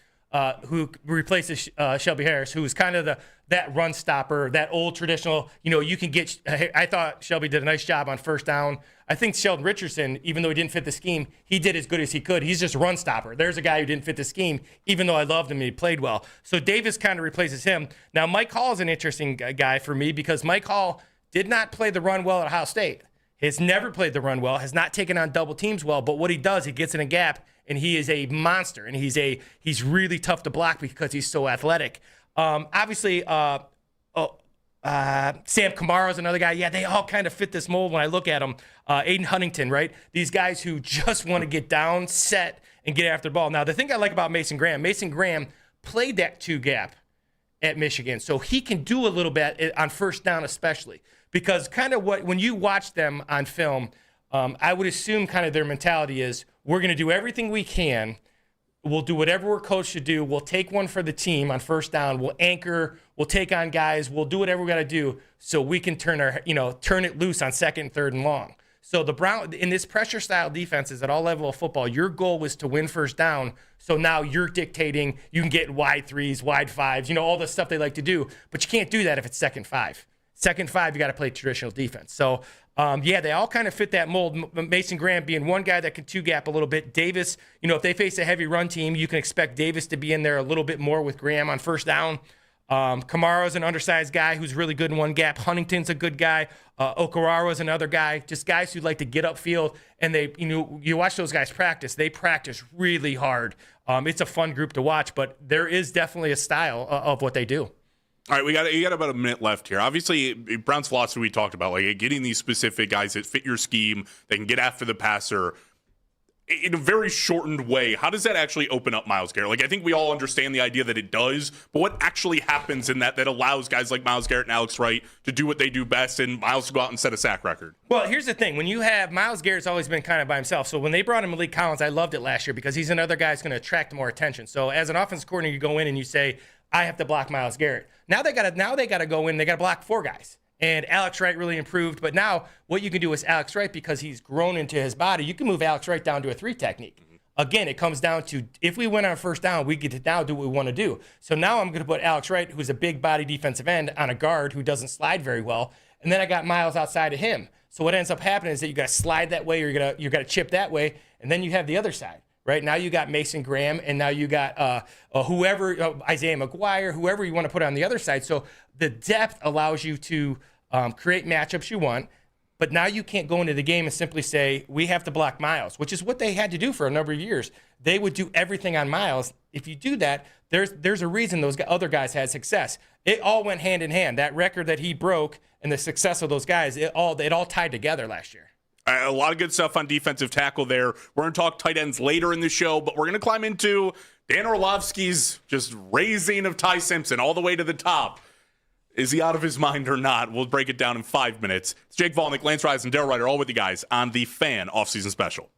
who replaces Shelby Harris, who is kind of that run stopper, that old traditional, you can get. I thought Shelby did a nice job on first down. I think Sheldon Richardson, even though he didn't fit the scheme, he did as good as he could. He's just a run stopper. There's a guy who didn't fit the scheme, even though I loved him and he played well. So Davis kind of replaces him. Now, Mike Hall is an interesting guy for me because Mike Hall did not play the run well at Ohio State. Has never played the run well, has not taken on double teams well, but what he does, he gets in a gap, and he is a monster, and he's really tough to block because he's so athletic. Obviously, Sam Kamara is another guy. Yeah, they all kind of fit this mold when I look at them. Aiden Huntington, right? These guys who just want to get down, set, and get after the ball. Now, the thing I like about Mason Graham played that 2 gap at Michigan, so he can do a little bit on first down especially. Because kind of when you watch them on film, I would assume kind of their mentality is, we're going to do everything we can. We'll do whatever we're coached to do. We'll take one for the team on first down. We'll anchor. We'll take on guys. We'll do whatever we got to do so we can turn it loose on second, third, and long. So the Brown in this pressure style defenses at all level of football, your goal was to win first down. So now you're dictating. You can get wide 3s, wide 5s, all the stuff they like to do. But you can't do that if it's second 5. Second 5, you got to play traditional defense. So, they all kind of fit that mold. Mason Graham being one guy that can 2-gap a little bit. Davis, if they face a heavy run team, you can expect Davis to be in there a little bit more with Graham on first down. Kamara's an undersized guy who's really good in 1 gap. Huntington's a good guy. Okwara's another guy. Just guys who like to get upfield. And you watch those guys practice. They practice really hard. It's a fun group to watch, but there is definitely a style of what they do. All right, you got about a minute left here. Obviously, Brown's philosophy we talked about, like getting these specific guys that fit your scheme, they can get after the passer in a very shortened way. How does that actually open up Myles Garrett? Like, I think we all understand the idea that it does, but what actually happens in that allows guys like Myles Garrett and Alex Wright to do what they do best and Myles to go out and set a sack record? Well, here's the thing. When you have Myles Garrett's always been kind of by himself. So when they brought in Malik Collins, I loved it last year because he's another guy who's going to attract more attention. So as an offensive coordinator, you go in and you say, I have to block Myles Garrett. Now they got to go in. They got to block 4 guys. And Alex Wright really improved. But now what you can do is Alex Wright, because he's grown into his body, you can move Alex Wright down to a 3 technique. Mm-hmm. Again, it comes down to if we win on first down, we get to now do what we want to do. So now I'm going to put Alex Wright, who's a big body defensive end, on a guard who doesn't slide very well. And then I got Myles outside of him. So what ends up happening is that you got to slide that way, or you got to chip that way, and then you have the other side. Right now you got Mason Graham, and now you got Isaiah McGuire, whoever you want to put on the other side. So the depth allows you to create matchups you want, but now you can't go into the game and simply say, we have to block Myles, which is what they had to do for a number of years. They would do everything on Myles. If you do that, there's a reason those other guys had success. It all went hand in hand. That record that he broke and the success of those guys, it all tied together last year. A lot of good stuff on defensive tackle there. We're going to talk tight ends later in the show, but we're going to climb into Dan Orlovsky's just raising of Ty Simpson all the way to the top. Is he out of his mind or not? We'll break it down in 5 minutes. It's Jake Volnick, Lance Rise, and Darryl Ryder, all with you guys on the Fan Offseason Special.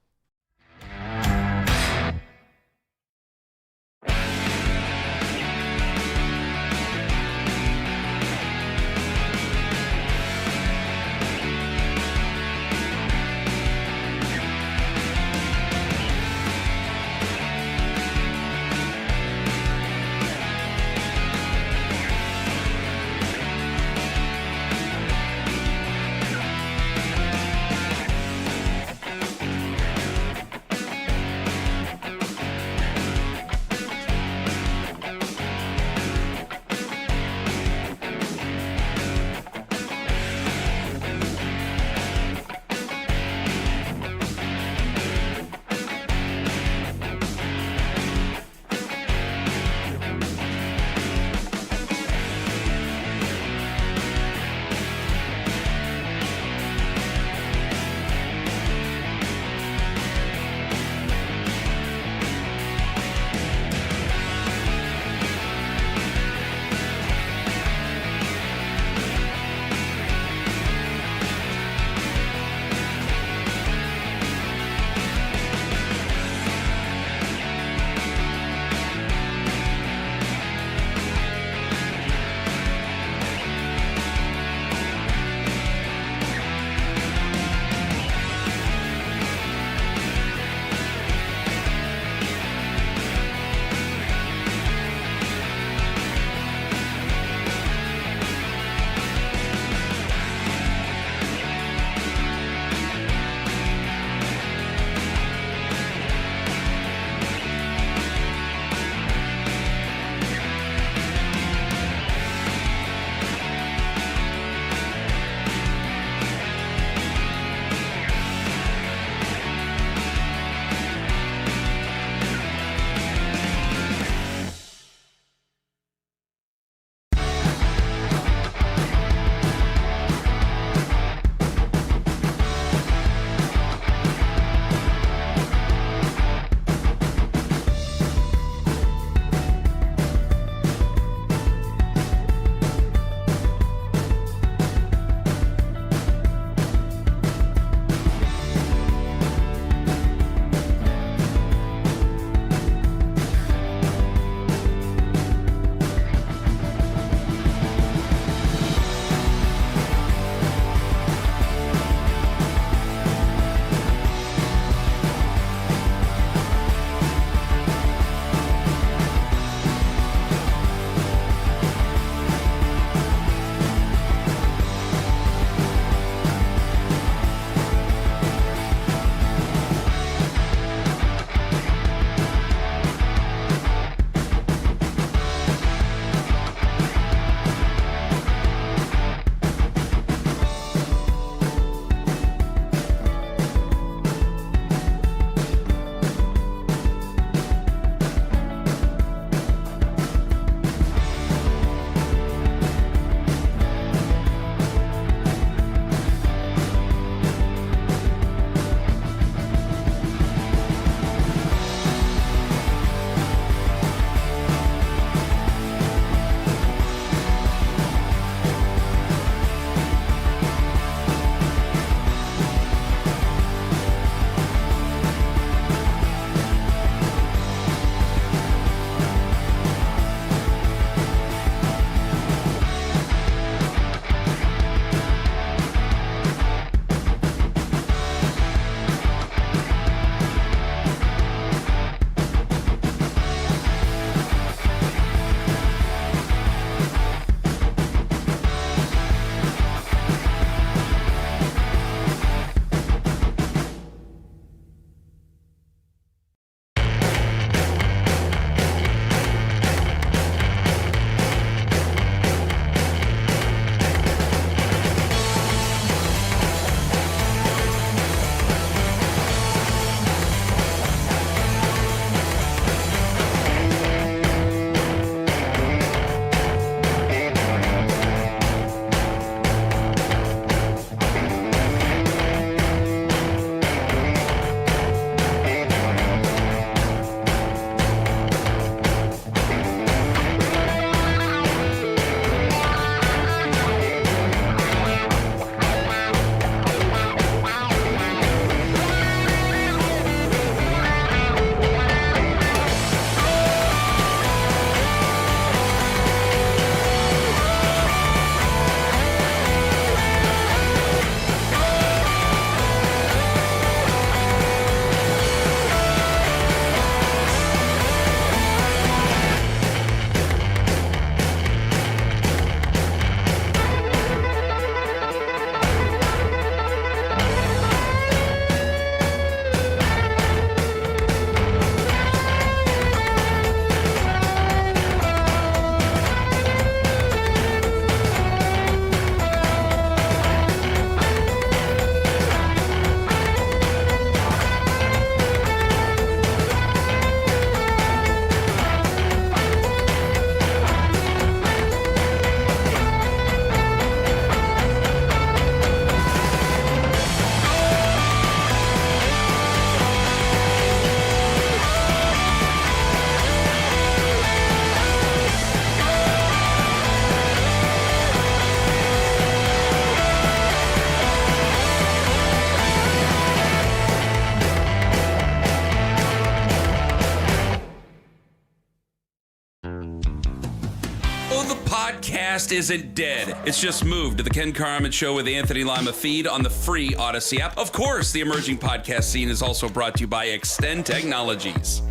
the podcast isn't dead. It's just moved to the Ken Carman Show with Anthony Lima feed on the free Odyssey app. Of course, the emerging podcast scene is also brought to you by Extend Technologies.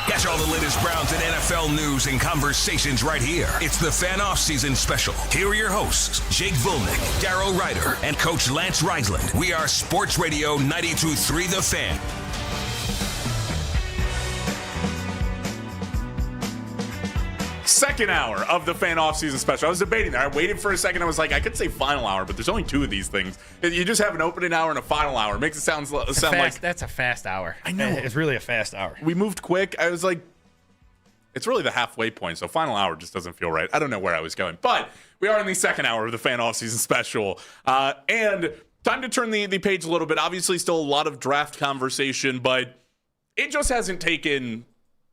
Catch all the latest Browns and NFL news and conversations right here. It's the Fan Offseason Special. Here are your hosts, Jake Volnick, Darrow Ryder, and Coach Lance Reisland. We are Sports Radio 92.3 The Fan. Second hour of the Fan Offseason Special. I was debating there. I waited for a second. I was like, I could say final hour, but there's only two of these things. You just have an opening hour and a final hour. It makes it sound like that's a fast hour. I know. It's really a fast hour. We moved quick. I was like, it's really the halfway point, so final hour just doesn't feel right. I don't know where I was going. But we are in the second hour of the Fan Offseason Special. And time to turn the page a little bit. Obviously, still a lot of draft conversation, but it just hasn't taken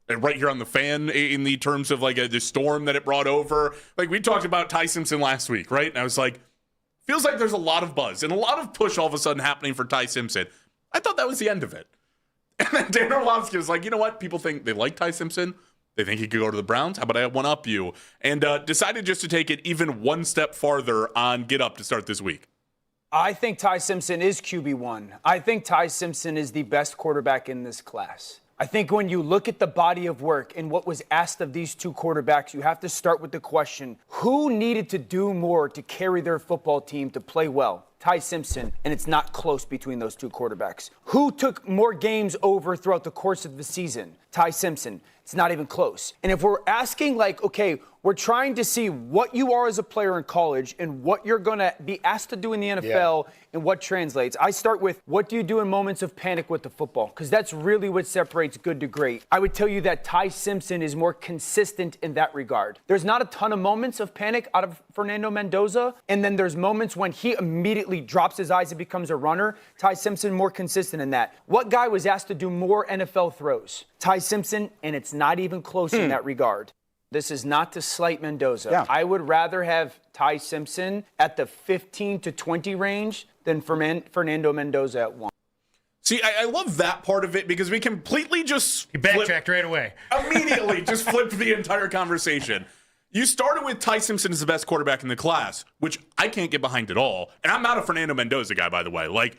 right here on the Fan in the terms of like the storm that it brought over. Like we talked about Ty Simpson last week, right? And I was like, feels like there's a lot of buzz and a lot of push all of a sudden happening for Ty Simpson. I thought that was the end of it. And then Dan Orlovsky was like, you know what? People think they like Ty Simpson. They think he could go to the Browns. How about I one-up you? And decided just to take it even one step farther on Get Up to start this week. I think Ty Simpson is QB1. I think Ty Simpson is the best quarterback in this class. I think when you look at the body of work and what was asked of these two quarterbacks, you have to start with the question, who needed to do more to carry their football team to play well? Ty Simpson, and it's not close between those two quarterbacks. Who took more games over throughout the course of the season? Ty Simpson. It's not even close. And if we're asking like, okay, we're trying to see what you are as a player in college and what you're going to be asked to do in the NFL and what translates. I start with, what do you do in moments of panic with the football? Because that's really what separates good to great. I would tell you that Ty Simpson is more consistent in that regard. There's not a ton of moments of panic out of Fernando Mendoza, and then there's moments when he immediately drops his eyes and becomes a runner. Ty Simpson more consistent in that. What guy was asked to do more NFL throws? Ty Simpson, and it's not even close in that regard. This is not to slight Mendoza. Yeah. I would rather have Ty Simpson at the 15 to 20 range than Fernando Mendoza at 1. See, I love that part of it because we completely just He backtracked right away. Immediately just flipped the entire conversation. You started with Ty Simpson as the best quarterback in the class, which I can't get behind at all. And I'm not a Fernando Mendoza guy, by the way. Like,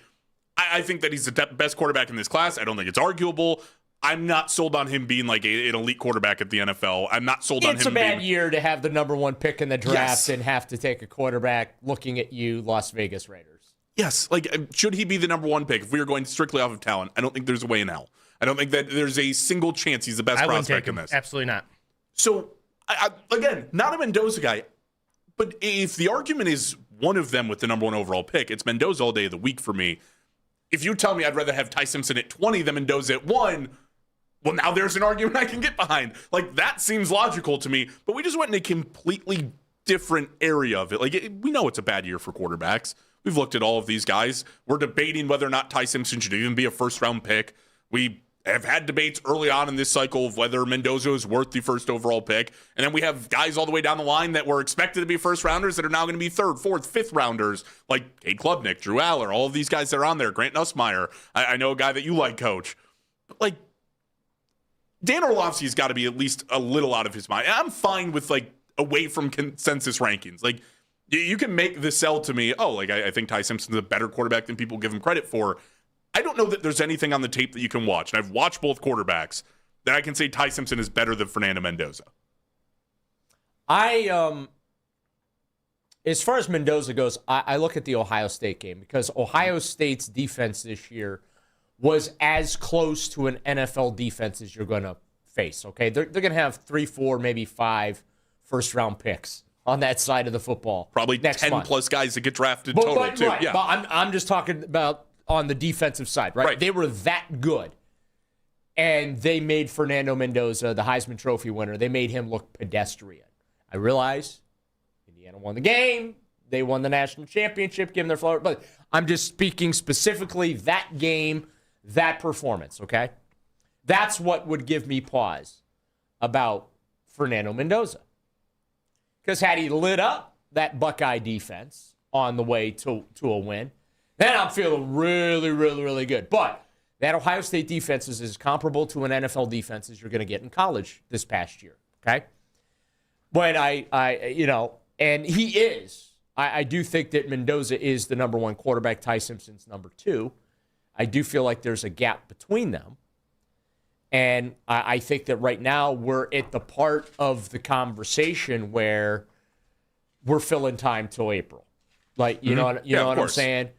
I think that he's the best quarterback in this class. I don't think it's arguable. I'm not sold on him being like an elite quarterback at the NFL. I'm not sold on him. It's a bad year to have the number one pick in the draft and have to take a quarterback looking at you, Las Vegas Raiders. Yes. Like, should he be the number one pick? If we were going strictly off of talent, I don't think there's a way in hell. I don't think that there's a single chance he's the best prospect in this. Absolutely not. So, again, not a Mendoza guy. But if the argument is one of them with the number one overall pick, it's Mendoza all day of the week for me. If you tell me I'd rather have Ty Simpson at 20 than Mendoza at 1, well, now there's an argument I can get behind. Like, that seems logical to me. But we just went in a completely different area of it. Like, we know it's a bad year for quarterbacks. We've looked at all of these guys. We're debating whether or not Ty Simpson should even be a first-round pick. We have had debates early on in this cycle of whether Mendoza is worth the first overall pick. And then we have guys all the way down the line that were expected to be first-rounders that are now going to be third, fourth, fifth-rounders, like Cade Klubnik, Drew Aller, all of these guys that are on there, Grant Nussmeier. I know a guy that you like, Coach. But, like, Dan Orlovsky's got to be at least a little out of his mind. And I'm fine with, like, away from consensus rankings. Like, you can make the sell to me, I think Ty Simpson's a better quarterback than people give him credit for. I don't know that there's anything on the tape that you can watch, and I've watched both quarterbacks, that I can say Ty Simpson is better than Fernando Mendoza. As far as Mendoza goes, I look at the Ohio State game because Ohio State's defense this year was as close to an NFL defense as you're going to face, okay? They're going to have 3, 4, maybe 5 first-round picks on that side of the football. Probably next 10-plus guys that get drafted total, too. Right, yeah. but I'm just talking about on the defensive side, right? They were that good. And they made Fernando Mendoza, the Heisman Trophy winner, they made him look pedestrian. I realize Indiana won the game. They won the national championship, given their floor. But I'm just speaking specifically that game, that performance, okay? That's what would give me pause about Fernando Mendoza. Because had he lit up that Buckeye defense on the way to a win, then I'm feeling really, really, really good. But That Ohio State defense is as comparable to an NFL defense as you're going to get in college this past year. Okay, but and he is. I do think that Mendoza is the number one quarterback. Ty Simpson's number two. I do feel like there's a gap between them. And I think that right now we're at the part of the conversation where we're filling time till April. Like, you know what I'm saying?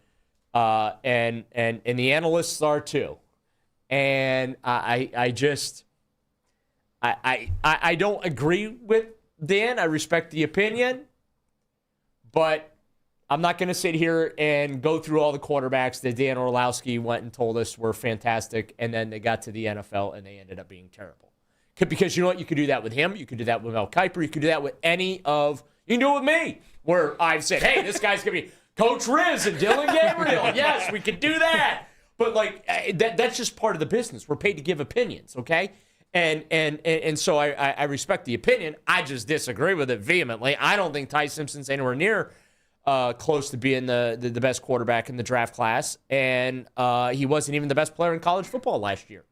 And the analysts are too. And I don't agree with Dan. I respect the opinion. But I'm not going to sit here and go through all the quarterbacks that Dan Orlowski went and told us were fantastic, and then they got to the NFL and they ended up being terrible. Because you know what? You could do that with him. You could do that with Mel Kiper. You could do that with you can do it with me, where I've said, hey, this guy's going to be Coach Riz and Dylan Gabriel. Yes, we could do that. But, that's just part of the business. We're paid to give opinions, okay? And so I respect the opinion. I just disagree with it vehemently. I don't think Ty Simpson's anywhere near close to being the best quarterback in the draft class, and he wasn't even the best player in college football last year.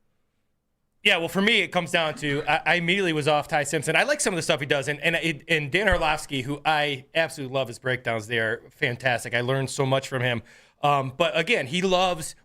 Yeah, well, for me, it comes down to I immediately was off Ty Simpson. I like some of the stuff he does, and Dan Orlovsky, who I absolutely love his breakdowns. They are fantastic. I learned so much from him. But again,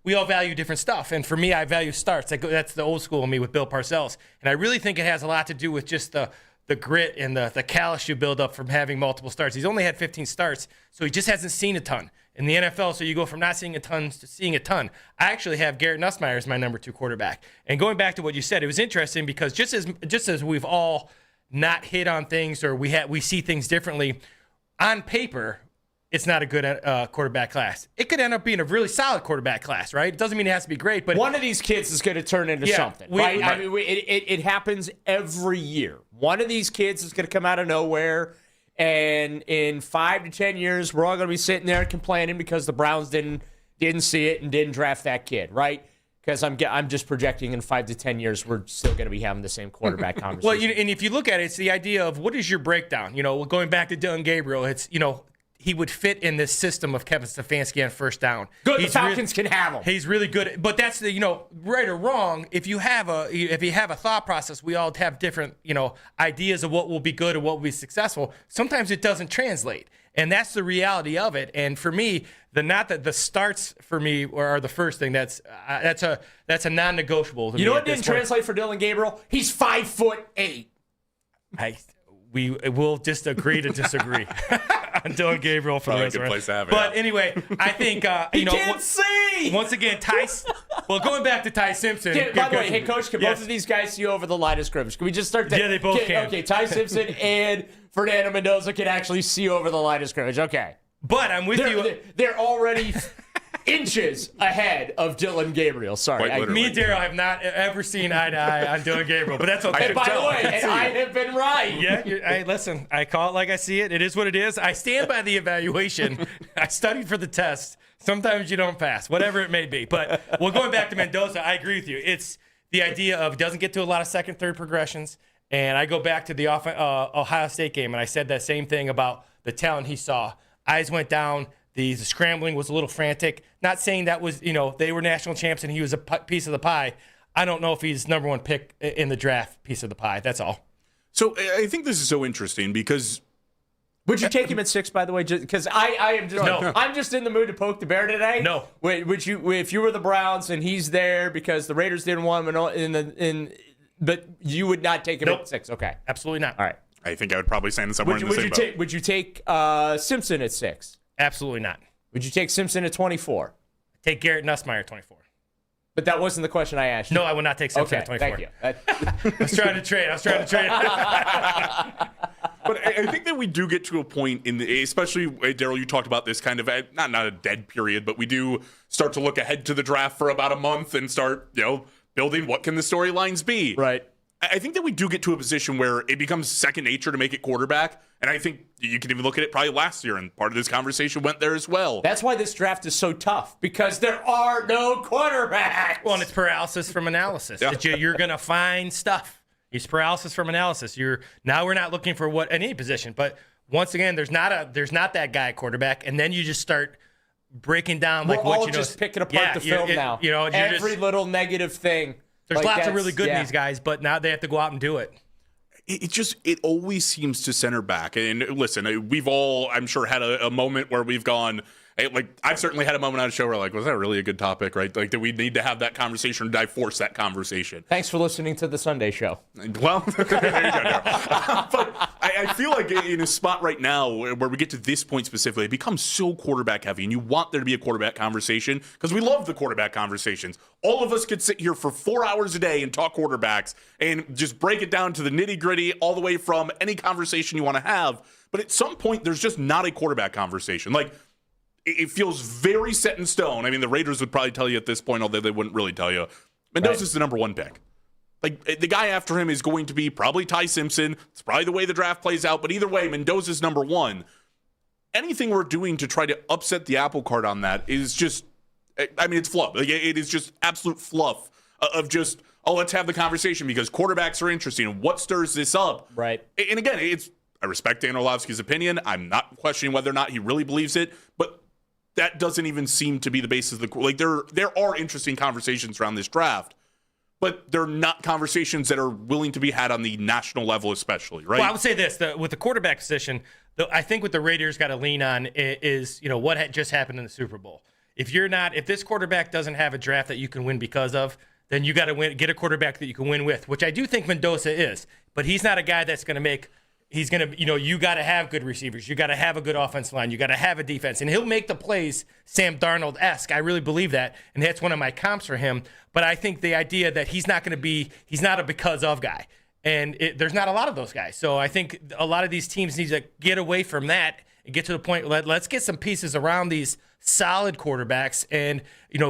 we all value different stuff. And for me, I value starts. That's the old school in me with Bill Parcells. And I really think it has a lot to do with just the grit and the callous you build up from having multiple starts. He's only had 15 starts, so he just hasn't seen a ton. In the NFL, so you go from not seeing a ton to seeing a ton. I actually have Garrett Nussmeier as my number 2 quarterback. And going back to what you said, it was interesting because just as we've all not hit on things or we see things differently, on paper, it's not a good quarterback class. It could end up being a really solid quarterback class, right? It doesn't mean it has to be great, but one of these kids is going to turn into something, right? I mean, it happens every year. One of these kids is going to come out of nowhere, and in 5 to 10 years, we're all going to be sitting there complaining because the Browns didn't see it and didn't draft that kid, right? Because I'm just projecting in 5 to 10 years, we're still going to be having the same quarterback conversation. Well, and if you look at it, it's the idea of what is your breakdown? Going back to Dylan Gabriel, it's he would fit in this system of Kevin Stefanski on first down. Good, the Falcons can have him. He's really good, but that's the right or wrong. If you have a thought process, we all have different ideas of what will be good and what will be successful. Sometimes it doesn't translate, and that's the reality of it. And for me, the starts for me are the first thing. That's a non-negotiable. You know what didn't translate for Dylan Gabriel? He's 5'8". We will just agree to disagree on Dylan Gabriel for the rest of it. But anyway, I think he can't see. Once again, Well, going back to Ty Simpson. By the way, hey coach, can both of these guys see over the line of scrimmage? Can we just start? Yeah, they both can. Okay, Ty Simpson and Fernando Mendoza can actually see over the line of scrimmage. Okay, but I'm with you. They're already inches ahead of Dylan Gabriel. Sorry. Me and Daryl have not ever seen eye to eye on Dylan Gabriel, but that's okay. And by the way, I have been right. Yeah, listen, I call it like I see it. It is what it is. I stand by the evaluation. I studied for the test. Sometimes you don't pass, whatever it may be. But going back to Mendoza, I agree with you. It's the idea of doesn't get to a lot of second, third progressions. And I go back to the Ohio State game, and I said that same thing about the talent he saw. Eyes went down. The scrambling was a little frantic. Not saying that was, they were national champs and he was a piece of the pie. I don't know if he's number 1 pick in the draft piece of the pie. That's all. So I think this is so interesting because would you take him at 6, by the way? Because I am just I'm just in the mood to poke the bear today. No. Would you, if you were the Browns and he's there because the Raiders didn't want him but you would not take him at 6? Okay, absolutely not. All right. I think I would probably say somewhere in the same boat. Would you take Simpson at 6? Absolutely not. Would you take Simpson at 24? Take Garrett Nussmeier at 24. But that wasn't the question I asked you. No, I would not take Simpson at 24. Thank you. I was trying to trade. But I think that we do get to a point especially Daryl, you talked about this kind of not a dead period, but we do start to look ahead to the draft for about a month and start building what can the storylines be. Right. I think that we do get to a position where it becomes second nature to make it quarterback. And I think you can even look at it probably last year, and part of this conversation went there as well. That's why this draft is so tough, because there are no quarterbacks. Well, and it's paralysis from analysis. Yeah. You're going to find stuff. It's paralysis from analysis. Now we're not looking for any position. But once again, there's not that guy at quarterback. And then you just start breaking down We're like all what you know. just picking apart the film now. Every little negative thing. There's lots of really good in these guys, but now they have to go out and do it. It always seems to center back. And listen, we've all, I'm sure, had a moment where we've gone, like, I've certainly had a moment on a show where, like, was that really a good topic, right? Like, do we need to have that conversation, or did I force that conversation? Thanks for listening to the Sunday show. Well, there you go. But I feel like in a spot right now where we get to this point specifically, it becomes so quarterback heavy, and you want there to be a quarterback conversation because we love the quarterback conversations. All of us could sit here for 4 hours a day and talk quarterbacks and just break it down to the nitty gritty, all the way from any conversation you want to have. But at some point, there's just not a quarterback conversation. Like, it feels very set in stone. I mean, the Raiders would probably tell you at this point, although they wouldn't really tell you. Mendoza's the number one pick. Like, the guy after him is going to be probably Ty Simpson. It's probably the way the draft plays out. But either way, Mendoza's number one. Anything we're doing to try to upset the apple cart on that is just, I mean, it's fluff. Like, it is just absolute fluff of just, oh, let's have the conversation because quarterbacks are interesting. What stirs this up? Right. And again, I respect Dan Orlovsky's opinion. I'm not questioning whether or not he really believes it. But that doesn't even seem to be the basis of the, like, there are interesting conversations around this draft, but they're not conversations that are willing to be had on the national level, especially, right? Well, I would say this, with the quarterback position, I think what the Raiders got to lean on is, what had just happened in the Super Bowl. If this quarterback doesn't have a draft that you can win because of, then you got to get a quarterback that you can win with, which I do think Mendoza is, but he's not a guy that's going to make. He's going to, you got to have good receivers. You got to have a good offensive line. You got to have a defense. And he'll make the plays Sam Darnold-esque. I really believe that. And that's one of my comps for him. But I think the idea that he's not a because of guy. And there's not a lot of those guys. So I think a lot of these teams need to get away from that and get to the point, let's get some pieces around these solid quarterbacks and,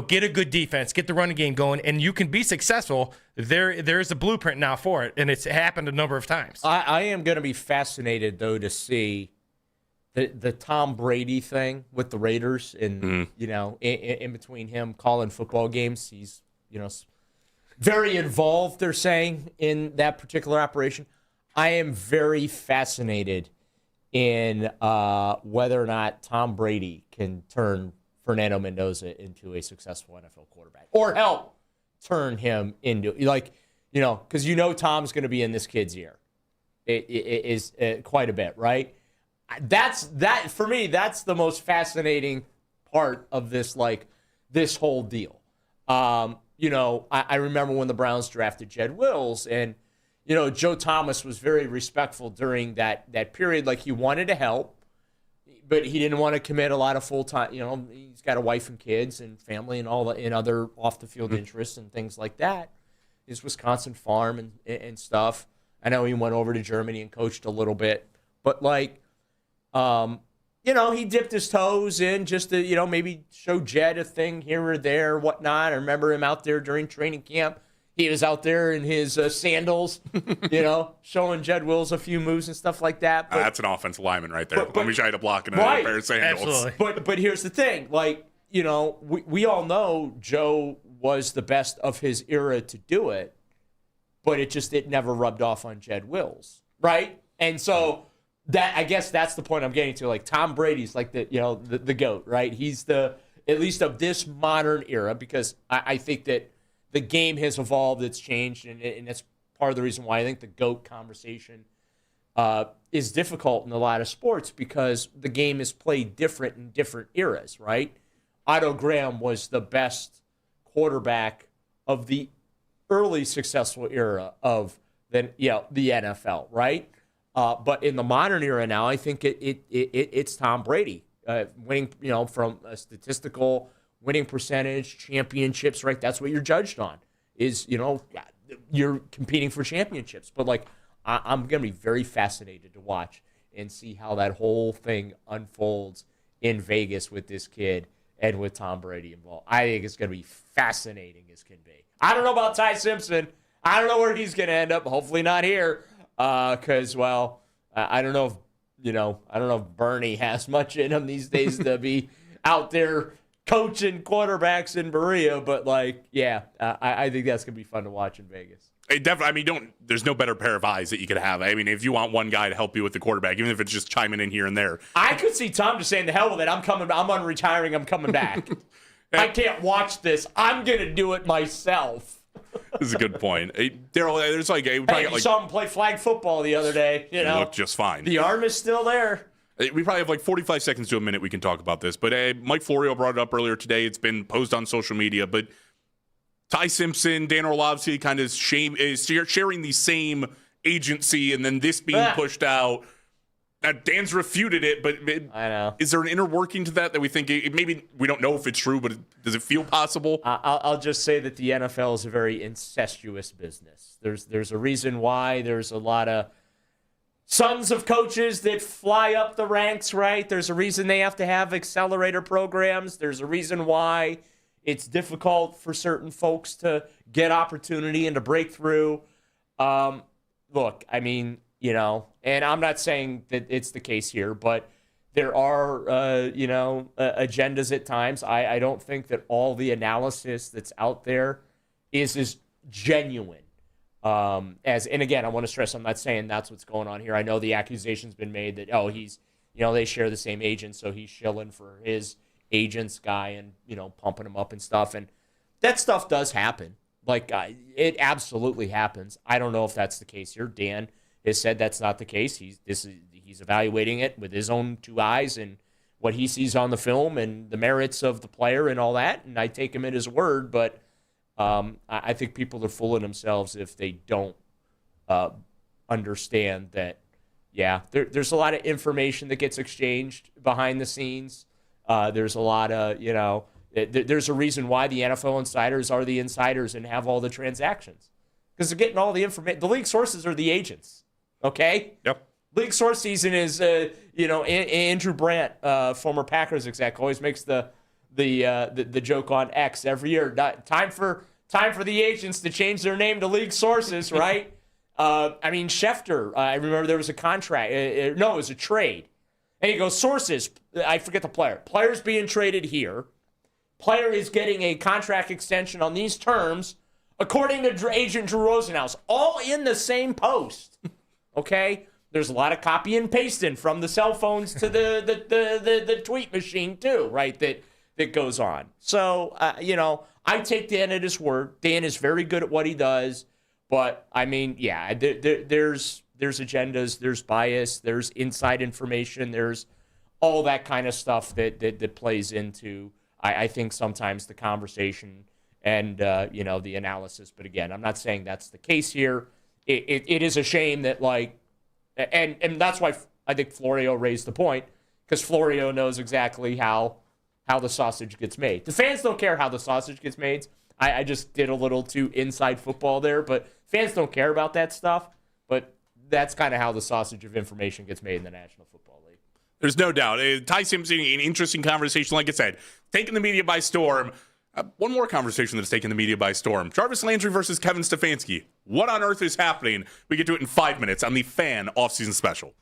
get a good defense, get the running game going, and you can be successful. There's a blueprint now for it, and it's happened a number of times. I am going to be fascinated, though, to see the Tom Brady thing with the Raiders and, in between him calling football games. He's, very involved, they're saying, in that particular operation. I am very fascinated in whether or not Tom Brady can turn Fernando Mendoza into a successful NFL quarterback or help turn him into, because Tom's going to be in this kid's ear. It is quite a bit, right? For me, that's the most fascinating part of this, this whole deal. I remember when the Browns drafted Jed Wills, and Joe Thomas was very respectful during that period. Like, he wanted to help, but he didn't want to commit a lot of full time. He's got a wife and kids and family and and other off the field interests and things like that. His Wisconsin farm and stuff. I know he went over to Germany and coached a little bit, but he dipped his toes in just to maybe show Jed a thing here or there, whatnot. I remember him out there during training camp. He was out there in his sandals, showing Jed Wills a few moves and stuff like that. But, that's an offensive lineman right there. Let me try to block in a right, pair of sandals. Absolutely. But here's the thing. We all know Joe was the best of his era to do it, but it never rubbed off on Jed Wills, right? And so I guess that's the point I'm getting to. Like, Tom Brady's like the GOAT, right? He's at least of this modern era, because I think that the game has evolved, it's changed, and that's part of the reason why I think the GOAT conversation is difficult in a lot of sports, because the game is played different in different eras, right? Otto Graham was the best quarterback of the early successful era of the NFL, right? But in the modern era now, I think it's Tom Brady winning, from a statistical winning percentage, championships, right? That's what you're judged on. Is you're competing for championships. But I'm gonna be very fascinated to watch and see how that whole thing unfolds in Vegas with this kid and with Tom Brady involved. I think it's gonna be fascinating as can be. I don't know about Ty Simpson. I don't know where he's gonna end up. Hopefully not here. Because I don't know if Bernie has much in him these days to be out there coaching quarterbacks in Berea, but I think that's gonna be fun to watch in Vegas. There's no better pair of eyes that you could have. I mean, if you want one guy to help you with the quarterback, even if it's just chiming in here and there. I could see Tom just saying, the hell with it. I'm unretiring. I'm coming back. I can't watch this. I'm going to do it myself. This is a good point. Daryl, there's like... You saw him play flag football the other day. You know, looked just fine. The arm is still there. We probably have like 45 seconds to a minute we can talk about this. But Mike Florio brought it up earlier today. It's been posted on social media. But Ty Simpson, Dan Orlovsky kind of sharing the same agency, and then this being pushed out. Now, Dan's refuted it, but I know. Is there an inner working to that we think maybe we don't know if it's true, but does it feel possible? I'll just say that the NFL is a very incestuous business. There's a reason why there's a lot of sons of coaches that fly up the ranks, right? There's a reason they have to have accelerator programs. There's a reason why it's difficult for certain folks to get opportunity and to break through. Look, I mean, you know, and I'm not saying that it's the case here, but there are, agendas at times. I don't think that all the analysis that's out there is as genuine and again, I want to stress, I'm not saying that's what's going on here. I know the accusation's been made that, they share the same agent, so he's shilling for his agent's guy and, pumping him up and stuff. And that stuff does happen. Like, it absolutely happens. I don't know if that's the case here. Dan has said that's not the case. He's evaluating it with his own two eyes and what he sees on the film and the merits of the player and all that. And I take him at his word, but I think people are fooling themselves if they don't understand that, there's a lot of information that gets exchanged behind the scenes. There's a lot of, there's a reason why the NFL insiders are the insiders and have all the transactions. Because they're getting all the information. The league sources are the agents, okay? Yep. League source season is, Andrew Brandt, former Packers exec, always makes the joke on X every year. Time for the agents to change their name to league sources, right? Schefter, I remember there was a contract. It was a trade. And he goes, sources, I forget the player. Player's being traded here. Player is getting a contract extension on these terms, according to agent Drew Rosenhaus, all in the same post. Okay? There's a lot of copy and pasting from the cell phones to the tweet machine too, right? That goes on. So, I take Dan at his word. Dan is very good at what he does. But, there's agendas, there's bias, there's inside information, there's all that kind of stuff that plays into, I think, sometimes the conversation and, the analysis. But, again, I'm not saying that's the case here. It is a shame that, and that's why I think Florio raised the point, because Florio knows exactly how the sausage gets made. The fans don't care how the sausage gets made. I just did a little too inside football there, but fans don't care about that stuff. But that's kind of how the sausage of information gets made in the National Football League. There's no doubt. Ty Simpson, an interesting conversation, like I said, taking the media by storm. One more conversation that's taken the media by storm. Jarvis Landry versus Kevin Stefanski. What on earth is happening? We get to it in 5 minutes on the Fan Offseason Special.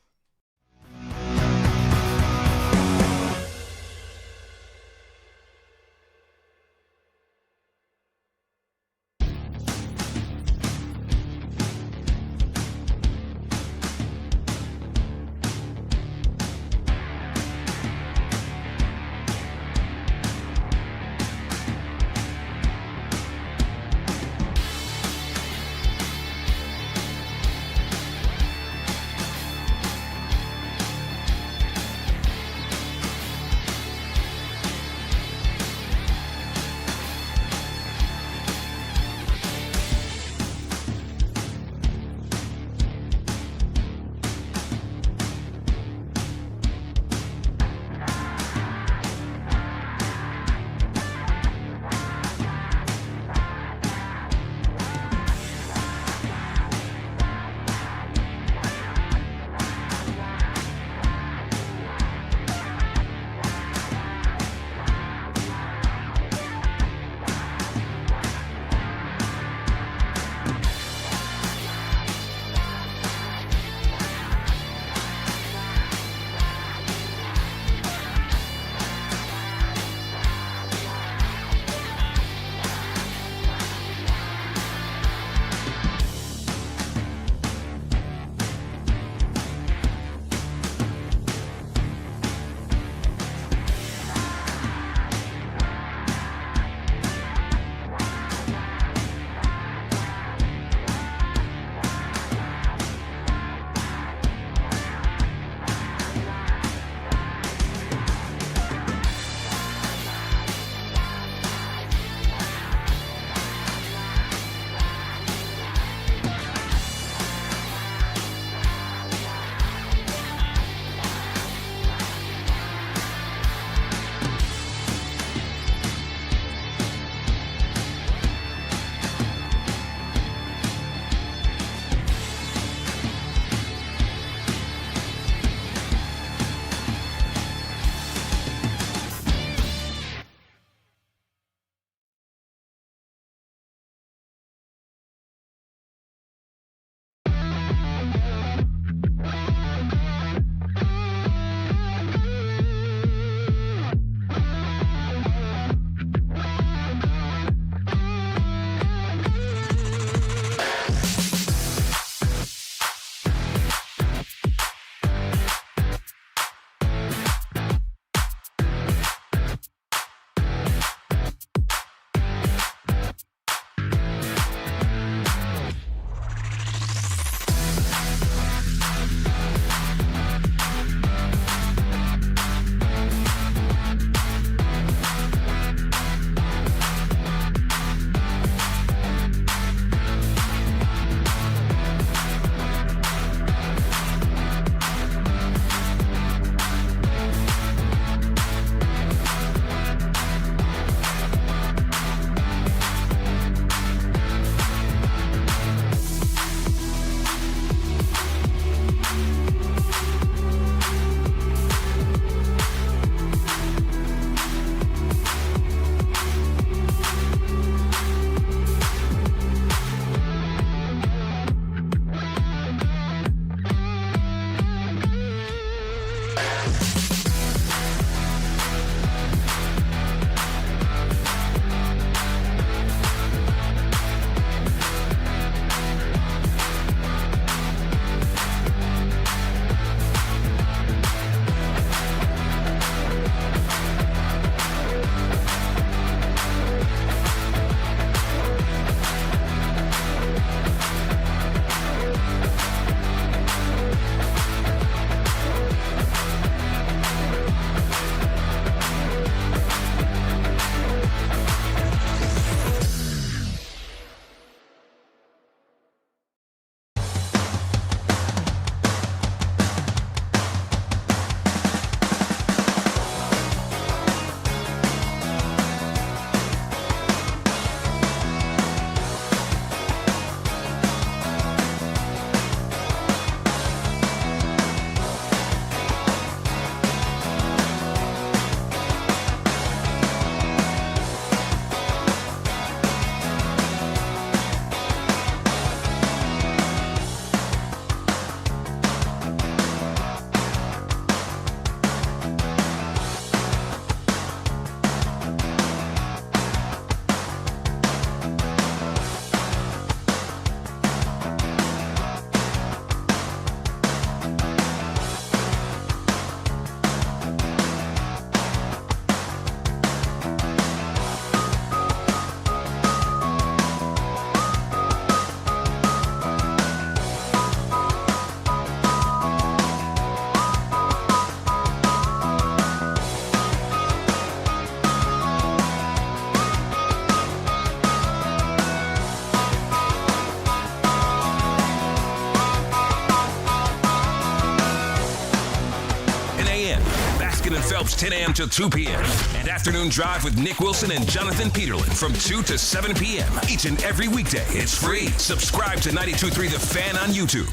Phelps 10 a.m. to 2 p.m. And Afternoon Drive with Nick Wilson and Jonathan Peterlin from 2 to 7 p.m. Each and every weekday. It's free. Subscribe to 92.3 The Fan on YouTube.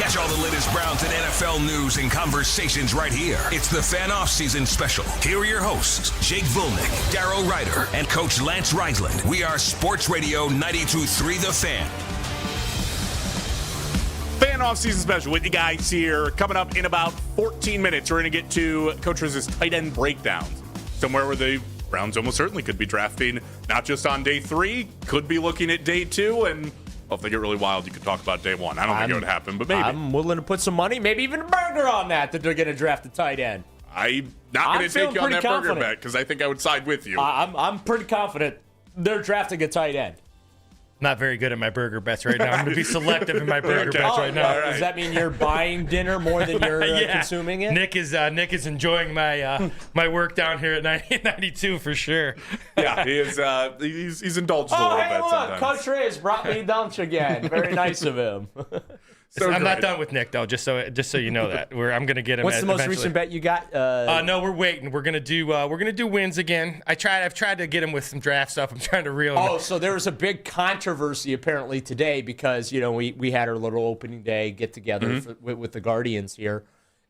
Catch all the latest Browns and NFL news and conversations right here. It's the Fan Offseason Special. Here are your hosts, Jake Volnick, Darrow Ryder, and Coach Lance Reisland. We are Sports Radio 92.3 The Fan. Fan Offseason Special with you guys here. Coming up in about 14 minutes, we're going to get to Coach Riz's tight end breakdowns. Somewhere where the Browns almost certainly could be drafting, not just on day 3, could be looking at day 2, and well, if they get really wild, you could talk about day 1. I don't think it would happen, but maybe. I'm willing to put some money, maybe even a burger on that they're going to draft a tight end. I'm not going to take you on that burger bet because I think I would side with you. I'm pretty confident they're drafting a tight end. Not very good at my burger bets right now. I'm going to be selective in my burger bets right now. Does that mean you're buying dinner more than you're consuming it? Nick is enjoying my my work down here at 92 for sure. Yeah, he is. He's indulged a little bit sometimes. Coach Riz brought me lunch again. Very nice of him. So I'm not done with Nick though. Just so you know that I'm going to get him. What's the most eventually. recent bet you got? No, we're waiting. We're gonna do wins again. I've tried to get him with some draft stuff. I'm trying to reel him. Oh, so there was a big controversy apparently today because we had our little opening day get together with the Guardians here,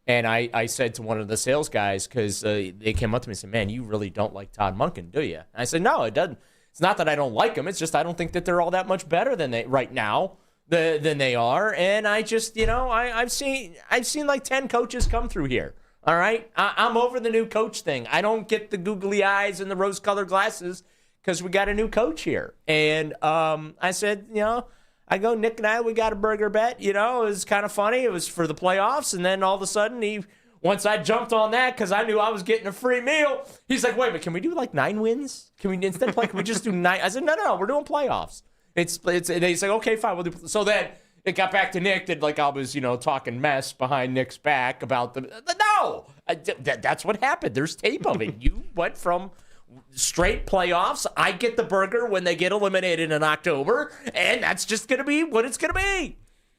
and I said to one of the sales guys because they came up to me and said, "Man, you really don't like Todd Monken, do you?" And I said, "No, it doesn't. It's not that I don't like them. It's just I don't think that they're all that much better than they right now." Than they are, and I just I've seen like 10 coaches come through here. All right, I'm over the new coach thing. I don't get the googly eyes and the rose-colored glasses because we got a new coach here. And I said, I go, Nick and I, we got a burger bet. It was kind of funny. It was for the playoffs, and then all of a sudden once I jumped on that because I knew I was getting a free meal, he's like, wait a minute, can we do like 9 wins? Can we instead of can we just do 9? I said, no, we're doing playoffs. It's and he's like, okay, fine, we'll do. So then it got back to Nick that I was talking mess behind Nick's back about no, that's what happened. There's tape of it. You went from straight playoffs. I get the burger when they get eliminated in October, and that's just gonna be what it's gonna be.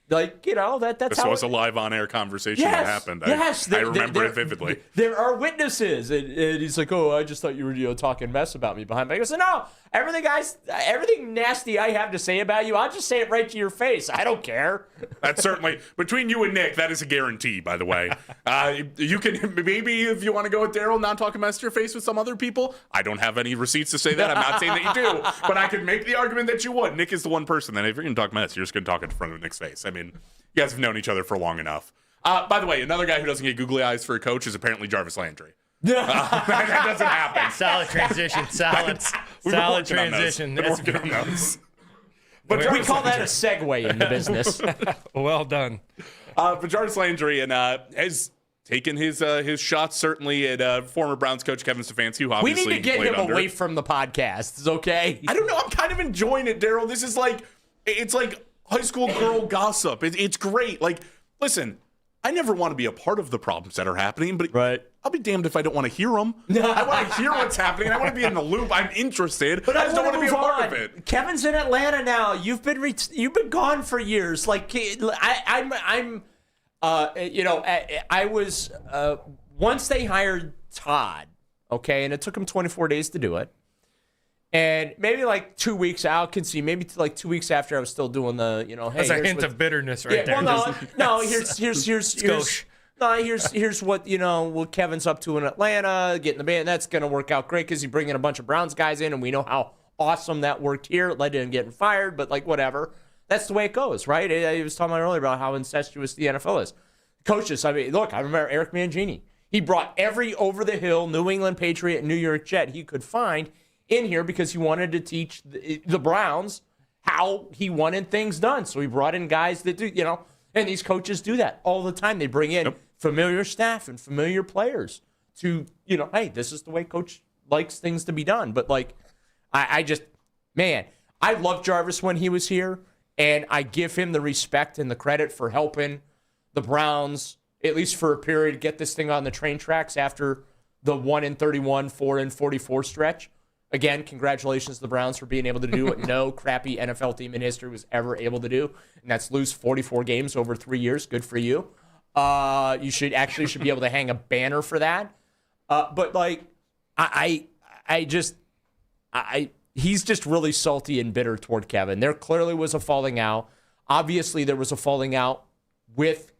That's this how was a live on-air conversation that happened. Yes, I remember it vividly. There are witnesses, and he's like, "Oh, I just thought you were talking mess about me behind my back." I said, "No, everything nasty I have to say about you, I'll just say it right to your face. I don't care." That's certainly between you and Nick. That is a guarantee, by the way. You can maybe if you want to go with Daryl, not talking mess to your face with some other people. I don't have any receipts to say that. I'm not saying that you do, but I could make the argument that you would. Nick is the one person that if you're going to talk mess, you're just going to talk in front of Nick's face. I mean, you guys have known each other for long enough. By the way, another guy who doesn't get googly eyes for a coach is apparently Jarvis Landry. That doesn't happen. Solid transition. Solid transition. We're working on those. But we call that a segue in the business. Well done. But Jarvis Landry has taken his shots certainly at former Browns coach Kevin Stefanski, who obviously we need to get him under. away from the podcast. Is okay? I don't know. I'm kind of enjoying it, Daryl. This is it's like high school girl gossip. It's great. Listen, I never want to be a part of the problems that are happening, but I'll be damned if I don't want to hear them. I want to hear what's happening. I want to be in the loop. I'm interested, but I just don't want to be a part of it. Kevin's in Atlanta now. You've been gone for years. I was once they hired Todd, okay, and it took him 24 days to do it. And maybe 2 weeks out, can see maybe 2 weeks after I was still doing the, hey. That's a hint of bitterness right there. Well, no, here's what Kevin's up to in Atlanta, getting the band. That's going to work out great because he's bringing a bunch of Browns guys in, and we know how awesome that worked here. It led to him getting fired, but whatever. That's the way it goes, right? I was talking earlier about how incestuous the NFL is. Coaches, I remember Eric Mangini. He brought every over-the-hill New England Patriot and New York Jet he could find in here because he wanted to teach the Browns how he wanted things done. So he brought in guys that do, and these coaches do that all the time. They bring in familiar staff and familiar players to, hey, this is the way coach likes things to be done. But I loved Jarvis when he was here, and I give him the respect and the credit for helping the Browns, at least for a period, get this thing on the train tracks after the 1-31, 4-44 stretch. Again, congratulations to the Browns for being able to do what no crappy NFL team in history was ever able to do, and that's lose 44 games over 3 years. Good for you. You should be able to hang a banner for that. But like, he's just really salty and bitter toward Kevin. There clearly was a falling out. Obviously, there was a falling out with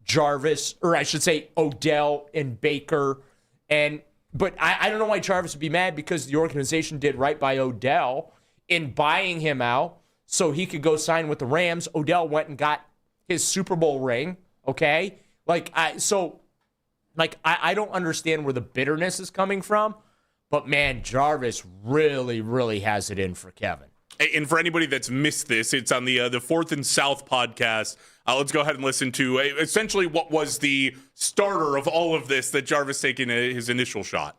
Jarvis, or I should say Odell and Baker. But I don't know why Jarvis would be mad, because the organization did right by Odell in buying him out so he could go sign with the Rams. Odell went and got his Super Bowl ring, okay? I don't understand where the bitterness is coming from, but man, Jarvis really, really has it in for Kevin. And for anybody that's missed this, it's on the Fourth and South podcast. Let's go ahead and listen to essentially what was the starter of all of this, that Jarvis taking his initial shot.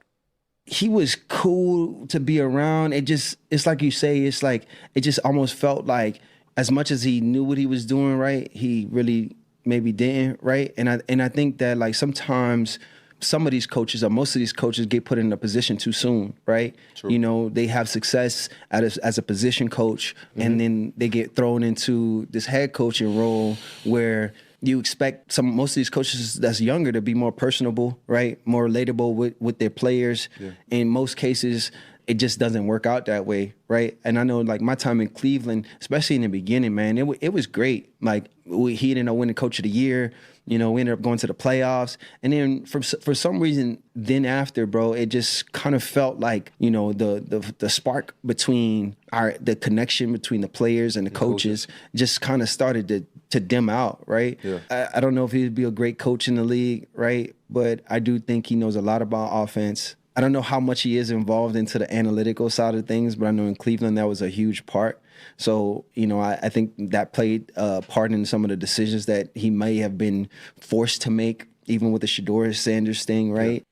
He was cool to be around. It's like you say, it just almost felt like, as much as he knew what he was doing right, he really maybe didn't, right? And I think that, like, sometimes some of these coaches, or most of these coaches, get put in a position too soon, right? True. You know, they have success as a position coach, and then they get thrown into this head coaching role where you expect most of these coaches that's younger to be more personable, right? More relatable with their players. Yeah. In most cases, it just doesn't work out that way, right? And I know, like, my time in Cleveland, especially in the beginning, man, it was great. Like, he ended up winning Coach of the Year. You know, we ended up going to the playoffs. And then for some reason, then after, bro, it just kind of felt like, you know, the spark between the connection between the players and the coaches just kind of started to dim out, right? Yeah. I don't know if he'd be a great coach in the league, right? But I do think he knows a lot about offense. I don't know how much he is involved into the analytical side of things, but I know in Cleveland that was a huge part. So, you know, I think that played a part in some of the decisions that he may have been forced to make, even with the Shedeur Sanders thing, right?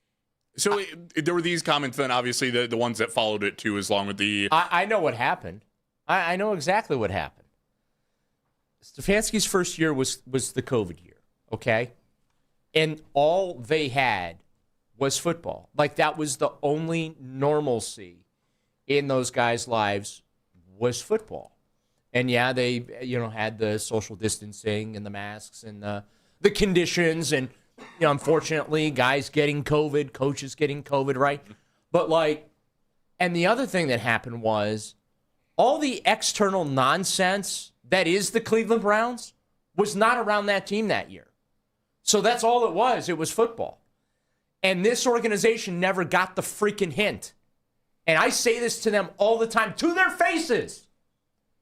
Yeah. So there were these comments, then obviously the ones that followed it too, along with the... I know what happened. I know exactly what happened. Stefanski's first year was the COVID year, okay? And all they had was football. Like, that was the only normalcy in those guys' lives, was football. And yeah, they, you know, had the social distancing and the masks and the conditions, and, you know, unfortunately, guys getting COVID, coaches getting COVID, right? But, like, and the other thing that happened was all the external nonsense that is the Cleveland Browns was not around that team that year. So that's all it was. It was football. And this organization never got the freaking hint. And I say this to them all the time, to their faces,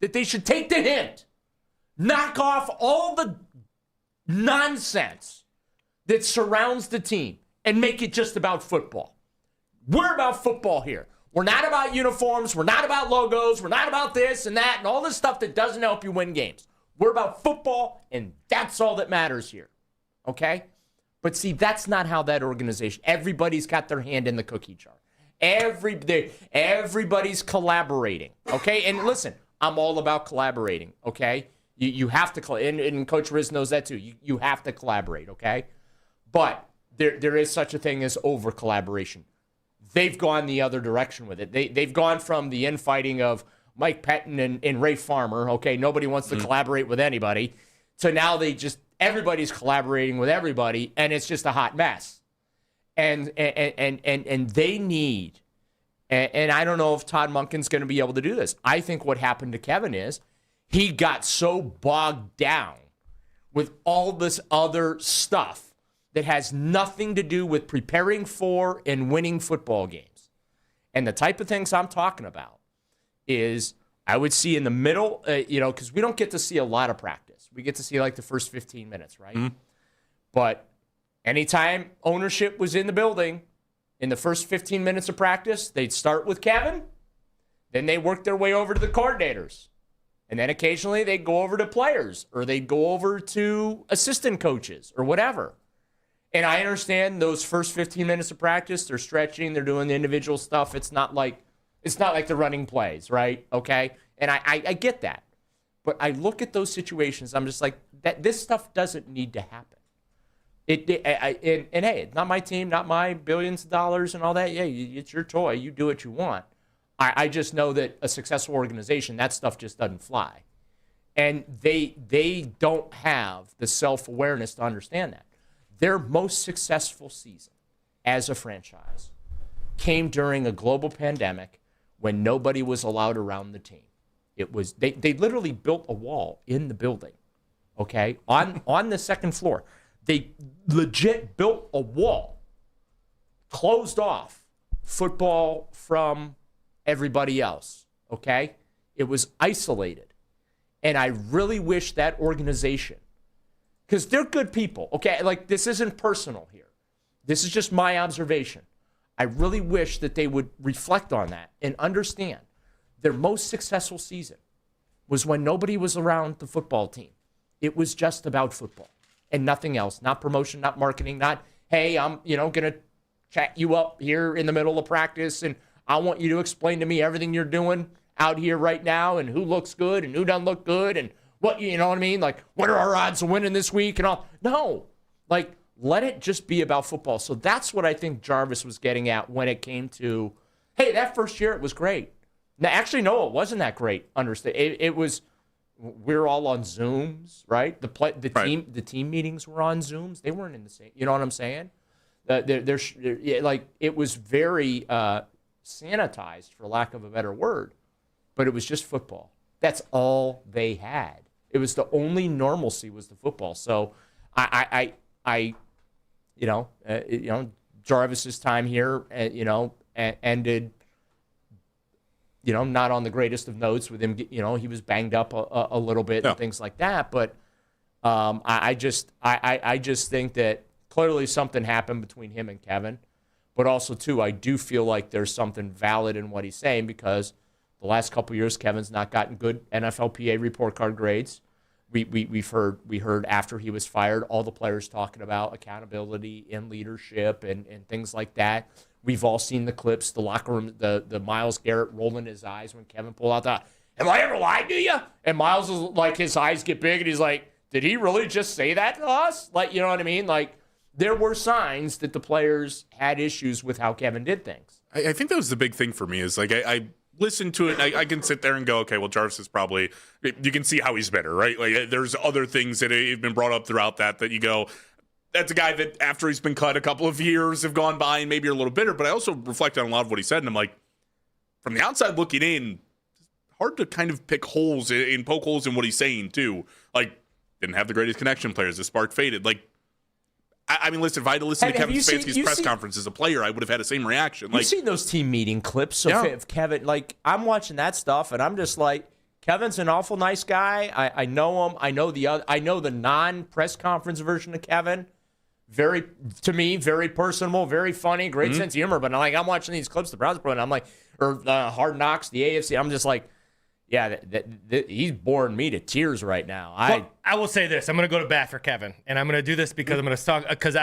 that they should take the hint. Knock off all the nonsense that surrounds the team and make it just about football. We're about football here. We're not about uniforms. We're not about logos. We're not about this and that and all this stuff that doesn't help you win games. We're about football, and that's all that matters here. Okay? But see, that's not how that organization, everybody's got their hand in the cookie jar. Everybody's collaborating, okay? And listen, I'm all about collaborating, okay? You have to, and Coach Riz knows that too. You have to collaborate, okay? But there is such a thing as over-collaboration. They've gone the other direction with it. They've gone from the infighting of Mike Pettin and Ray Farmer, okay? Nobody wants to collaborate with anybody, to now everybody's collaborating with everybody, and it's just a hot mess. And they need, and I don't know if Todd Monken's going to be able to do this. I think what happened to Kevin is he got so bogged down with all this other stuff that has nothing to do with preparing for and winning football games. And the type of things I'm talking about is, I would see in the middle, because we don't get to see a lot of practice. We get to see like the first 15 minutes, right? Mm-hmm. But anytime ownership was in the building, in the first 15 minutes of practice, they'd start with Kevin, then they work their way over to the coordinators. And then occasionally they'd go over to players, or they'd go over to assistant coaches or whatever. And I understand those first 15 minutes of practice, they're stretching, they're doing the individual stuff. It's not like they're running plays, right? Okay? And I get that. But I look at those situations, I'm just like, this stuff doesn't need to happen. And hey, it's not my team, not my billions of dollars and all that. Yeah, it's your toy. You do what you want. I just know that a successful organization, that stuff just doesn't fly. And they don't have the self-awareness to understand that. Their most successful season as a franchise came during a global pandemic when nobody was allowed around the team. It was they literally built a wall in the building, okay, on the second floor. They legit built a wall, closed off football from everybody else, okay? It was isolated. And I really wish that organization, because they're good people, okay? Like, this isn't personal here. This is just my observation. I really wish that they would reflect on that and understand their most successful season was when nobody was around the football team. It was just about football and nothing else. Not promotion, not marketing, not, hey, I'm, going to chat you up here in the middle of practice and I want you to explain to me everything you're doing out here right now and who looks good and who doesn't look good and what, you know what I mean? Like, what are our odds of winning this week and all? No. Like, let it just be about football. So that's what I think Jarvis was getting at when it came to, hey, that first year it was great. Now, actually, no, it wasn't that great. Understand? It was. We're all on Zooms, right? The team meetings were on Zooms. They weren't in the same. You know what I'm saying? Like, it was very sanitized, for lack of a better word, but it was just football. That's all they had. It was the only normalcy was the football. So Jarvis's time here, ended. Not on the greatest of notes with him. He was banged up a little bit and things like that. But I just think that clearly something happened between him and Kevin. But also, too, I do feel like there's something valid in what he's saying because the last couple of years, Kevin's not gotten good NFLPA report card grades. We heard after he was fired, all the players talking about accountability and leadership and things like that. We've all seen the clips, the locker room, the Myles Garrett rolling his eyes when Kevin pulled out the, have I ever lied to you? And Myles is like, his eyes get big and he's like, did he really just say that to us? Like, you know what I mean? Like, there were signs that the players had issues with how Kevin did things. I think that was the big thing for me is like, I listened to it. I can sit there and go, okay, well, Jarvis is probably, you can see how he's better, right? Like, there's other things that have been brought up throughout that you go, that's a guy that after he's been cut a couple of years have gone by and maybe you're a little bitter, but I also reflect on a lot of what he said and I'm like, from the outside looking in, hard to kind of pick holes and poke holes in what he's saying too. Like, didn't have the greatest connection players, the spark faded. Like, I mean, listen, if I had to listen to Kevin Stefanski's press conference as a player, I would have had the same reaction. You've seen those team meeting clips. So if Kevin, like, I'm watching that stuff and I'm just like, Kevin's an awful nice guy. I know him. I know the non-press conference version of Kevin. Very personable, very funny, great sense of humor. But I'm watching these clips the Browns put, and I'm like, or Hard Knocks, the AFC. I'm just like, yeah, he's boring me to tears right now. I will say this: I'm going to go to bat for Kevin, and I'm going to do this because I'm going to talk. Because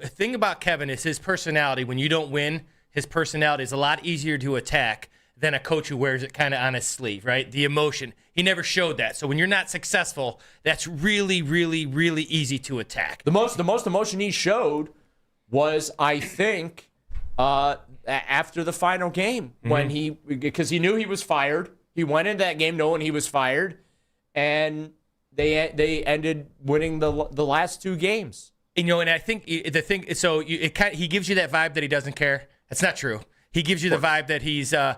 thing about Kevin is his personality. When you don't win, his personality is a lot easier to attack than a coach who wears it kind of on his sleeve, right? The emotion. He never showed that. So when you're not successful, that's really, really, really easy to attack. The most emotion he showed was, I think, after the final game when because he knew he was fired. He went into that game knowing he was fired, and they ended winning the last two games. And I think the thing. So he gives you that vibe that he doesn't care. That's not true. He gives you the vibe that he's, and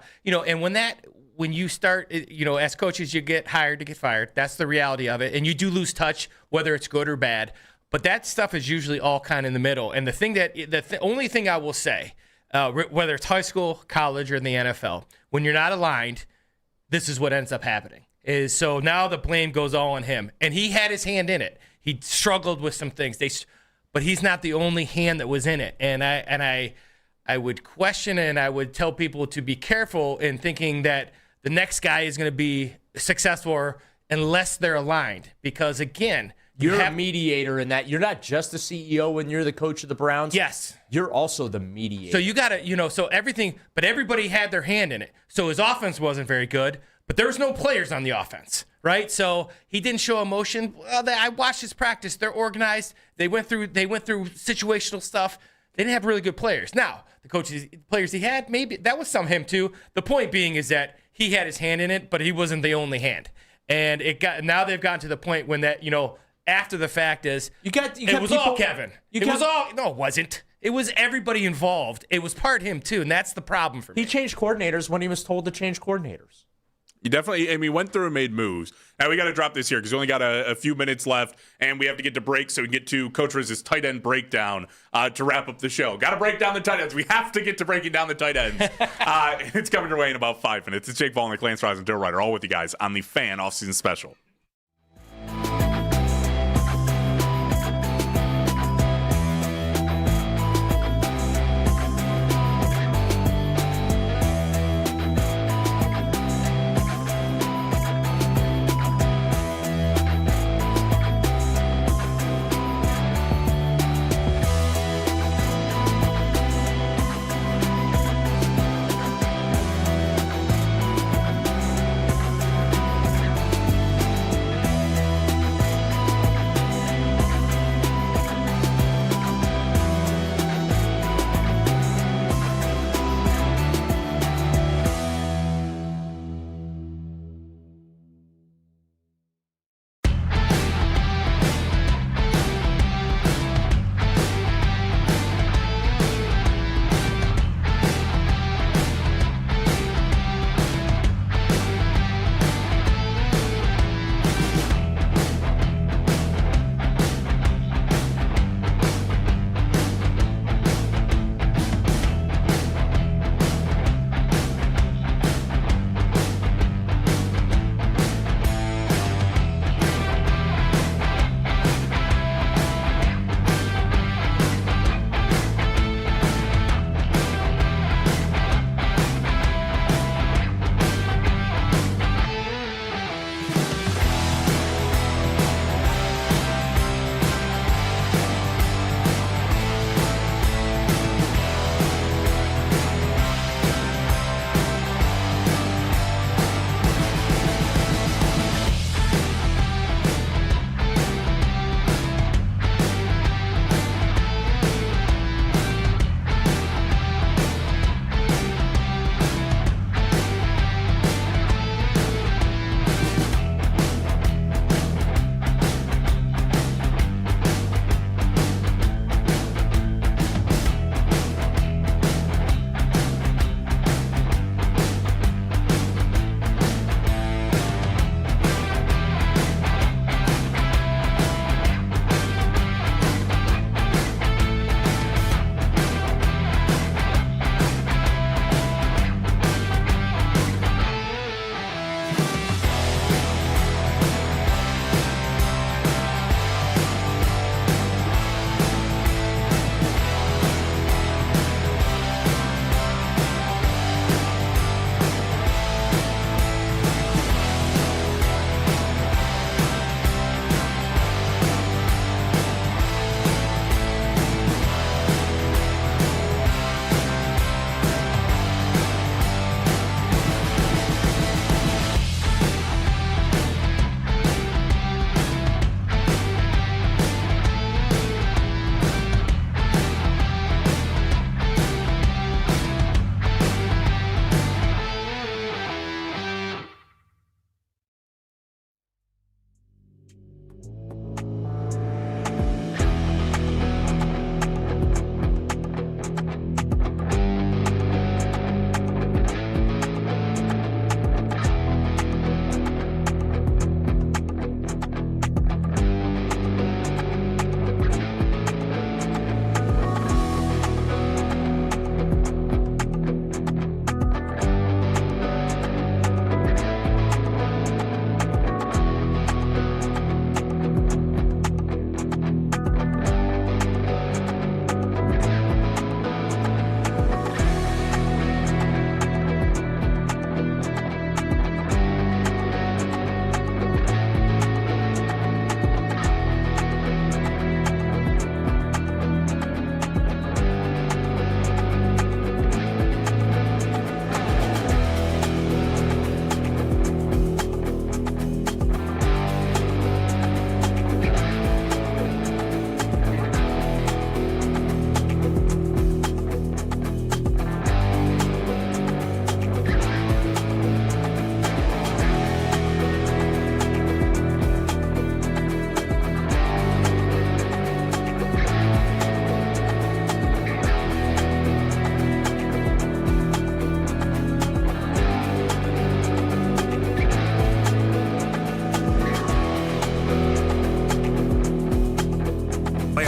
when you start, as coaches, you get hired to get fired. That's the reality of it. And you do lose touch, whether it's good or bad. But that stuff is usually all kind of in the middle. And the only thing I will say, whether it's high school, college, or in the NFL, when you're not aligned, this is what ends up happening. So now the blame goes all on him. And he had his hand in it. He struggled with some things. But he's not the only hand that was in it. And I would question and I would tell people to be careful in thinking that the next guy is going to be successful unless they're aligned. Because, again, you're a mediator in that. You're not just the CEO when you're the coach of the Browns. Yes. You're also the mediator. So you got to, so everything, but everybody had their hand in it. So his offense wasn't very good, but there was no players on the offense, right? So he didn't show emotion. Well, I watched his practice. They're organized. They went through situational stuff. They didn't have really good players. Now, the players he had, maybe that was some him too. The point being is that he had his hand in it, but he wasn't the only hand. And now they've gotten to the point when that, after the fact is, it was people, all Kevin. No, it wasn't. It was everybody involved. It was part him too, and that's the problem for me. He changed coordinators when he was told to change coordinators. You definitely, went through and made moves. Now we got to drop this here because we only got a few minutes left, and we have to get to break so we can get to Coach Riz's tight end breakdown to wrap up the show. Got to break down the tight ends. We have to get to breaking down the tight ends. It's coming your way in about 5 minutes. It's Jake Volnick, Lance Rise, and Daryl Ryder, all with you guys on the Fan Offseason Special.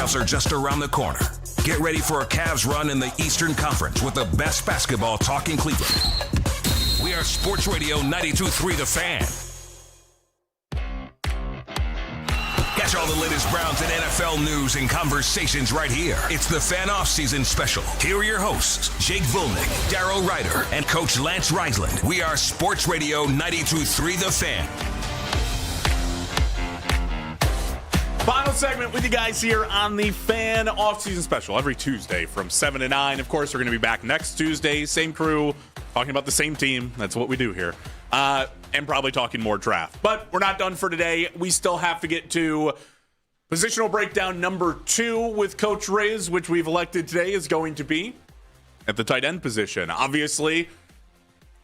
playoffs are just around the corner. Get ready for a Cavs run in the Eastern Conference with the best basketball talk in Cleveland. We are Sports Radio 92.3 The Fan. Catch all the latest Browns and NFL news and conversations right here. It's the Fan Offseason Special. Here are your hosts, Jake Volnick, Darrow Ryder, and Coach Lance Reisland. We are Sports Radio 92.3 The Fan. Final segment with you guys here on the Fan Offseason Special every Tuesday from 7 to 9. Of course, we're going to be back next Tuesday. Same crew, talking about the same team. That's what we do here. And probably talking more draft. But we're not done for today. We still have to get to positional breakdown number 2 with Coach Riz, which we've elected today is going to be at the tight end position. Obviously,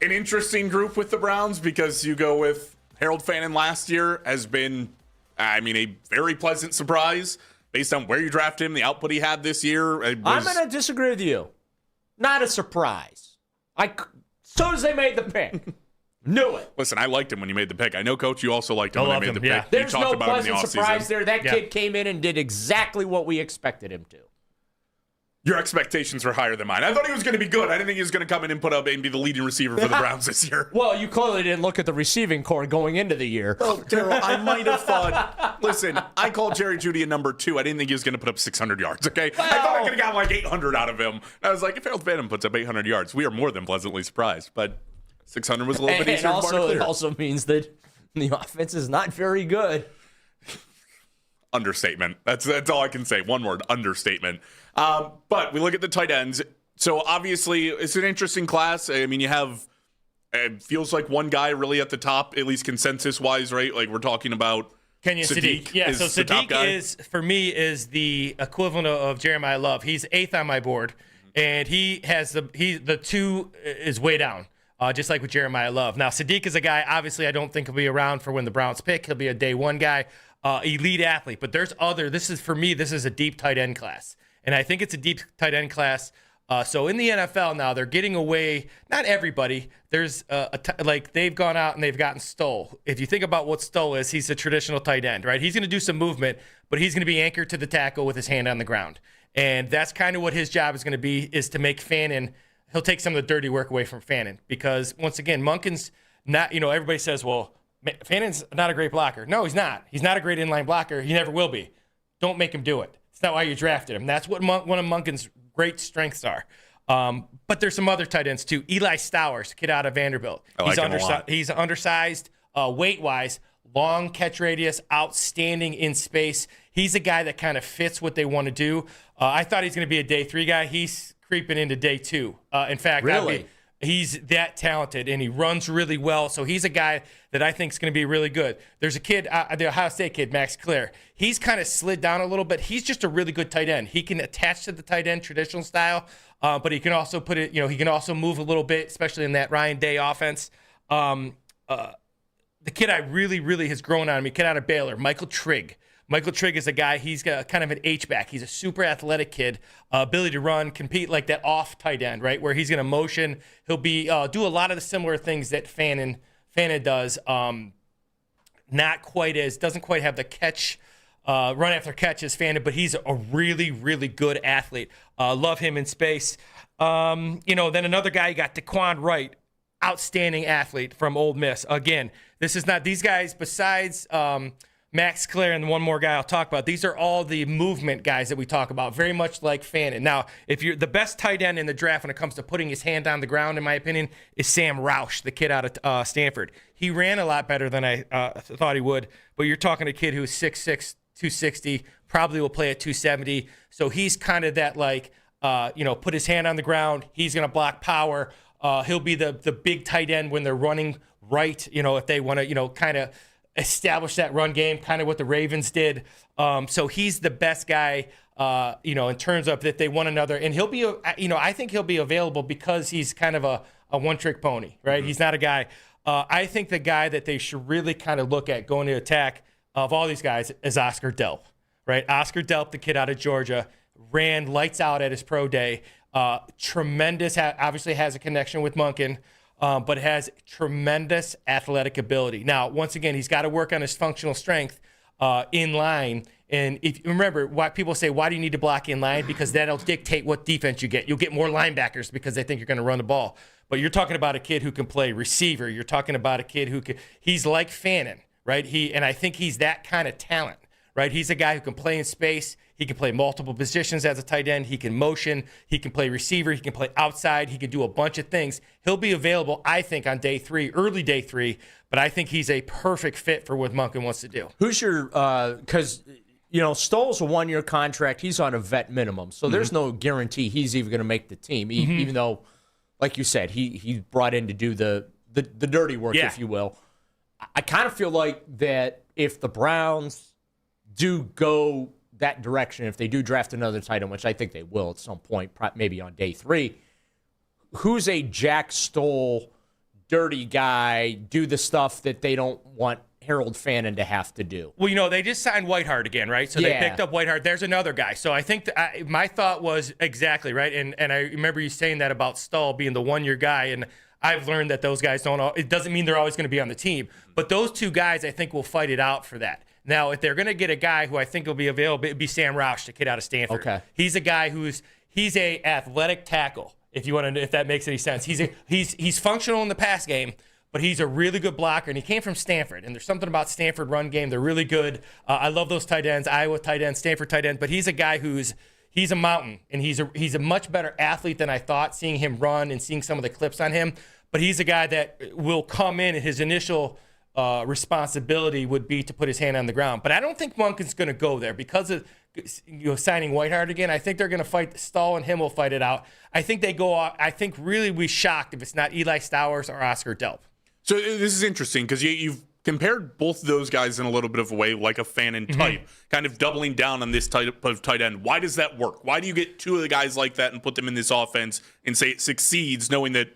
an interesting group with the Browns because you go with Harold Fannin last year has been, a very pleasant surprise based on where you draft him, the output he had this year. I'm going to disagree with you. Not a surprise. As soon as they made the pick, knew it. Listen, I liked him when you made the pick. I know, Coach, you also liked him when I made the pick. There's you talked no about him in the pleasant surprise offseason. there. That kid came in and did exactly what we expected him to. Your expectations are higher than mine. I thought he was going to be good. I didn't think he was going to come in and put up and be the leading receiver for the Browns this year. Well, you clearly didn't look at the receiving core going into the year. Oh, Darryl, I might have thought, listen, I called Jerry Jeudy a number 2. I didn't think he was going to put up 600 yards, okay? Well, I thought I could have got like 800 out of him. And I was like, if Harold Fannin puts up 800 yards, we are more than pleasantly surprised. But 600 was a little bit easier to clear. It also means that the offense is not very good. Understatement. That's all I can say. One word, understatement. But we look at the tight ends. So obviously, it's an interesting class. I mean, you have, it feels like one guy really at the top, at least consensus-wise, right? Like we're talking about Kenyon Sadiq. Yeah, so Sadiq is, for me, is the equivalent of Jeremiah Love. He's 8th on my board, and he has the 2 is way down. Just like with Jeremiah Love. Now, Sadiq is a guy, obviously, I don't think he'll be around for when the Browns pick. He'll be a day 1 guy, elite athlete. But there's this is a deep tight end class. And I think it's a deep tight end class. So in the NFL now, they're getting away, not everybody. There's they've gone out and they've gotten Stoll. If you think about what Stoll is, he's a traditional tight end, right? He's going to do some movement, but he's going to be anchored to the tackle with his hand on the ground. And that's kind of what his job is going to be, is to make Fannin. He'll take some of the dirty work away from Fannin because, once again, Monken's not, everybody says, well, Fannin's not a great blocker. No, he's not. He's not a great inline blocker. He never will be. Don't make him do it. It's not why you drafted him. That's what one of Monken's great strengths are. But there's some other tight ends, too. Eli Stowers, kid out of Vanderbilt. He's undersized weight-wise, long catch radius, outstanding in space. He's a guy that kind of fits what they want to do. I thought he's going to be a day 3 guy. He's creeping into day 2. In fact, really? He's that talented, and he runs really well. So he's a guy that I think is going to be really good. There's a kid, the Ohio State kid, Max Clare. He's kind of slid down a little bit. He's just a really good tight end. He can attach to the tight end traditional style, but he can also put it, he can also move a little bit, especially in that Ryan Day offense. The kid I really has grown on me, kid out of Baylor, Michael Trigg. Michael Trigg is a guy, he's got kind of an H-back. He's a super athletic kid, ability to run, compete like that off tight end, right, where he's going to motion. He'll be do a lot of the similar things that Fannin does. Not quite as, doesn't quite have the catch, run after catch as Fannin, but he's a really good athlete. Love him in space. Then another guy, you got Daquan Wright, outstanding athlete from Ole Miss. Again, this is not, these guys besides Max Clare and one more guy I'll talk about. These are all the movement guys that we talk about, very much like Fannin. Now, if you're the best tight end in the draft when it comes to putting his hand on the ground, in my opinion, is Sam Roush, the kid out of Stanford. He ran a lot better than I thought he would, but you're talking a kid who's 6'6", 260, probably will play at 270. So he's kind of that put his hand on the ground. He's going to block power. He'll be the big tight end when they're running right, if they want to, kind of establish that run game, kind of what the Ravens did. So he's the best guy, in terms of that they want another. And he'll be, I think he'll be available because he's kind of a one-trick pony, right? Mm-hmm. He's not a guy. I think the guy that they should really kind of look at going to attack of all these guys is Oscar Delp, right? Oscar Delp, the kid out of Georgia, ran lights out at his pro day. Tremendous, obviously has a connection with Monken. But has tremendous athletic ability. Now, once again, he's got to work on his functional strength, in line. And if you remember, why people say, why do you need to block in line? Because that'll dictate what defense you get. You'll get more linebackers because they think you're going to run the ball. But you're talking about a kid who can play receiver. You're talking about a kid who can, he's like Fannin, right? And I think he's that kind of talent, right? He's a guy who can play in space. He can play multiple positions as a tight end. He can motion. He can play receiver. He can play outside. He can do a bunch of things. He'll be available, I think, on day 3, early day 3. But I think he's a perfect fit for what Monken wants to do. Who's your because Stoll's a 1-year contract. He's on a vet minimum, so there's no guarantee he's even going to make the team. Even though, like you said, he brought in to do the dirty work, if you will. I kind of feel like that if the Browns do go that direction, if they do draft another tight end, which I think they will at some point, maybe on day 3, who's a Jack Stoll dirty guy, do the stuff that they don't want Harold Fannin to have to do? Well, they just signed Whiteheart again, right? So they picked up Whiteheart. There's another guy. So I think my thought was exactly right. And I remember you saying that about Stoll being the 1-year guy. And I've learned that those guys it doesn't mean they're always going to be on the team. But those 2 guys, I think, will fight it out for that. Now, if they're going to get a guy who I think will be available, it'd be Sam Roush, the kid out of Stanford. Okay. He's a guy he's a athletic tackle, if that makes any sense. He's functional in the pass game, but he's a really good blocker, and he came from Stanford. And there's something about Stanford run game. They're really good. I love those tight ends, Iowa tight ends, Stanford tight ends. But he's a guy he's a mountain, and he's a much better athlete than I thought, seeing him run and seeing some of the clips on him. But he's a guy that will come in, and his initial responsibility would be to put his hand on the ground. But I don't think Monken's going to go there because of signing Whiteheart again. I think they're going to fight. Stahl and him will fight it out. I think they go out. I think really we shocked if it's not Eli Stowers or Oscar Delp. So this is interesting because you've compared both of those guys in a little bit of a way, like a Fannin type, kind of doubling down on this type of tight end. Why does that work? Why do you get 2 of the guys like that and put them in this offense and say it succeeds, knowing that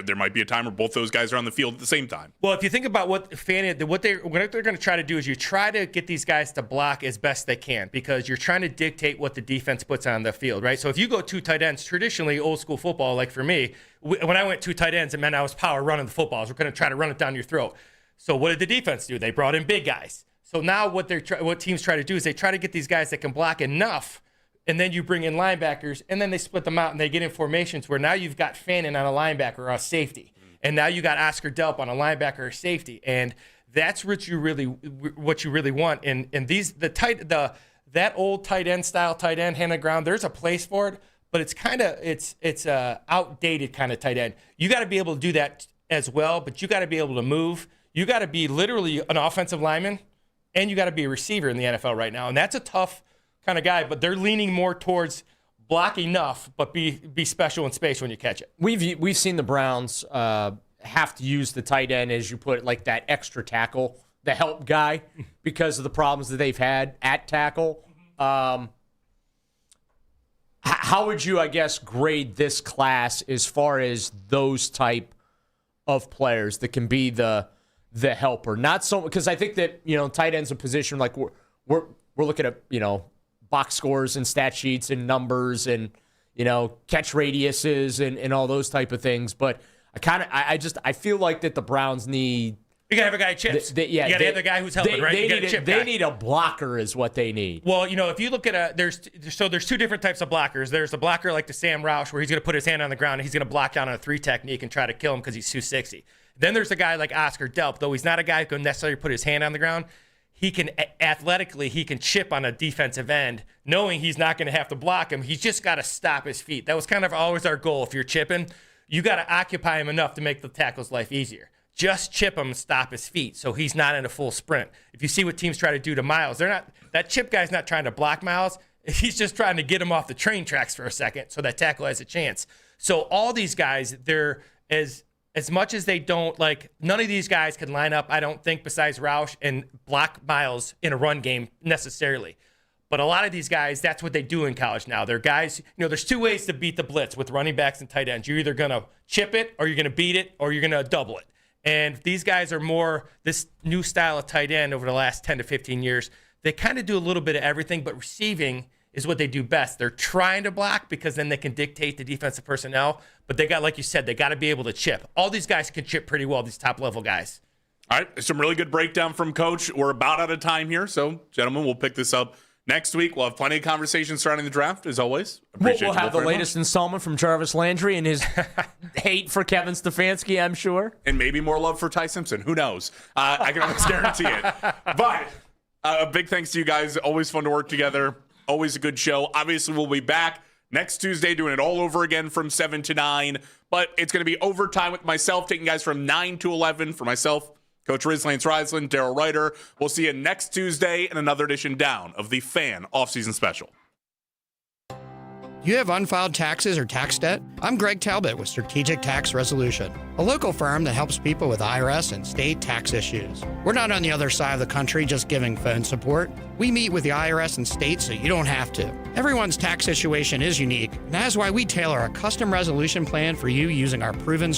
there might be a time where both those guys are on the field at the same time? Well, if you think about what they're going to try to do is you try to get these guys to block as best they can because you're trying to dictate what the defense puts on the field, right? So if you go 2 tight ends, traditionally old school football, like for me, when I went 2 tight ends, it meant I was power running the footballs. We're going to try to run it down your throat. So what did the defense do? They brought in big guys. So now what teams try to do is they try to get these guys that can block enough, and then you bring in linebackers, and then they split them out, and they get in formations where now you've got Fannin on a linebacker or a safety, and now you got Oscar Delp on a linebacker or safety, and that's what you really want. And that old tight end style tight end hand on the ground, there's a place for it, but it's a outdated kind of tight end. You got to be able to do that as well, but you got to be able to move. You got to be literally an offensive lineman, and you got to be a receiver in the NFL right now, and that's a tough kind of guy, but they're leaning more towards block enough, but be special in space when you catch it. We've seen the Browns have to use the tight end, as you put it, like that extra tackle, the help guy, because of the problems that they've had at tackle. How would you, I guess, grade this class as far as those type of players that can be the helper? Not so, because I think that tight end's a position like we're looking at box scores and stat sheets and numbers and catch radiuses and all those type of things. But I feel like that the Browns need. You gotta have a guy who chips. You gotta have the guy who's helping, right? They need a blocker, is what they need. Well, if you look at there's 2 different types of blockers. There's a blocker like the Sam Roush, where he's gonna put his hand on the ground and he's gonna block down on a 3 technique and try to kill him because he's 260. Then there's a guy like Oscar Delp, though he's not a guy who can necessarily put his hand on the ground. He can athletically, he can chip on a defensive end, knowing he's not going to have to block him. He's just got to stop his feet. That was kind of always our goal. If you're chipping, you got to occupy him enough to make the tackle's life easier. Just chip him and stop his feet so he's not in a full sprint. If you see what teams try to do to Miles, that chip guy's not trying to block Miles. He's just trying to get him off the train tracks for a second so that tackle has a chance. So all these guys, they're as much as they don't, none of these guys can line up, I don't think, besides Roush, and block Miles in a run game necessarily. But a lot of these guys, that's what they do in college now. They're guys, there's 2 ways to beat the blitz with running backs and tight ends. You're either going to chip it, or you're going to beat it, or you're going to double it. And these guys are more this new style of tight end over the last 10 to 15 years. They kind of do a little bit of everything, but receiving is what they do best. They're trying to block because then they can dictate the defensive personnel. But they got, like you said, they got to be able to chip. All these guys can chip pretty well, these top-level guys. All right, some really good breakdown from Coach. We're about out of time here, so gentlemen, we'll pick this up next week. We'll have plenty of conversations surrounding the draft, as always. We'll have the latest installment from Jarvis Landry and his hate for Kevin Stefanski, I'm sure. And maybe more love for Ty Simpson. Who knows? I can almost guarantee it. But a big thanks to you guys. Always fun to work together. Always a good show. Obviously, we'll be back next Tuesday doing it all over again from 7 to 9. But it's going to be overtime with myself, taking guys from 9 to 11 for myself, Coach Lance Risland, Daryl Ryder. We'll see you next Tuesday in another edition down of the Fan Offseason Special. You have unfiled taxes or tax debt? I'm Greg Talbot with Strategic Tax Resolution, a local firm that helps people with IRS and state tax issues. We're not on the other side of the country just giving phone support. We meet with the IRS and state so you don't have to. Everyone's tax situation is unique, and that is why we tailor a custom resolution plan for you using our proven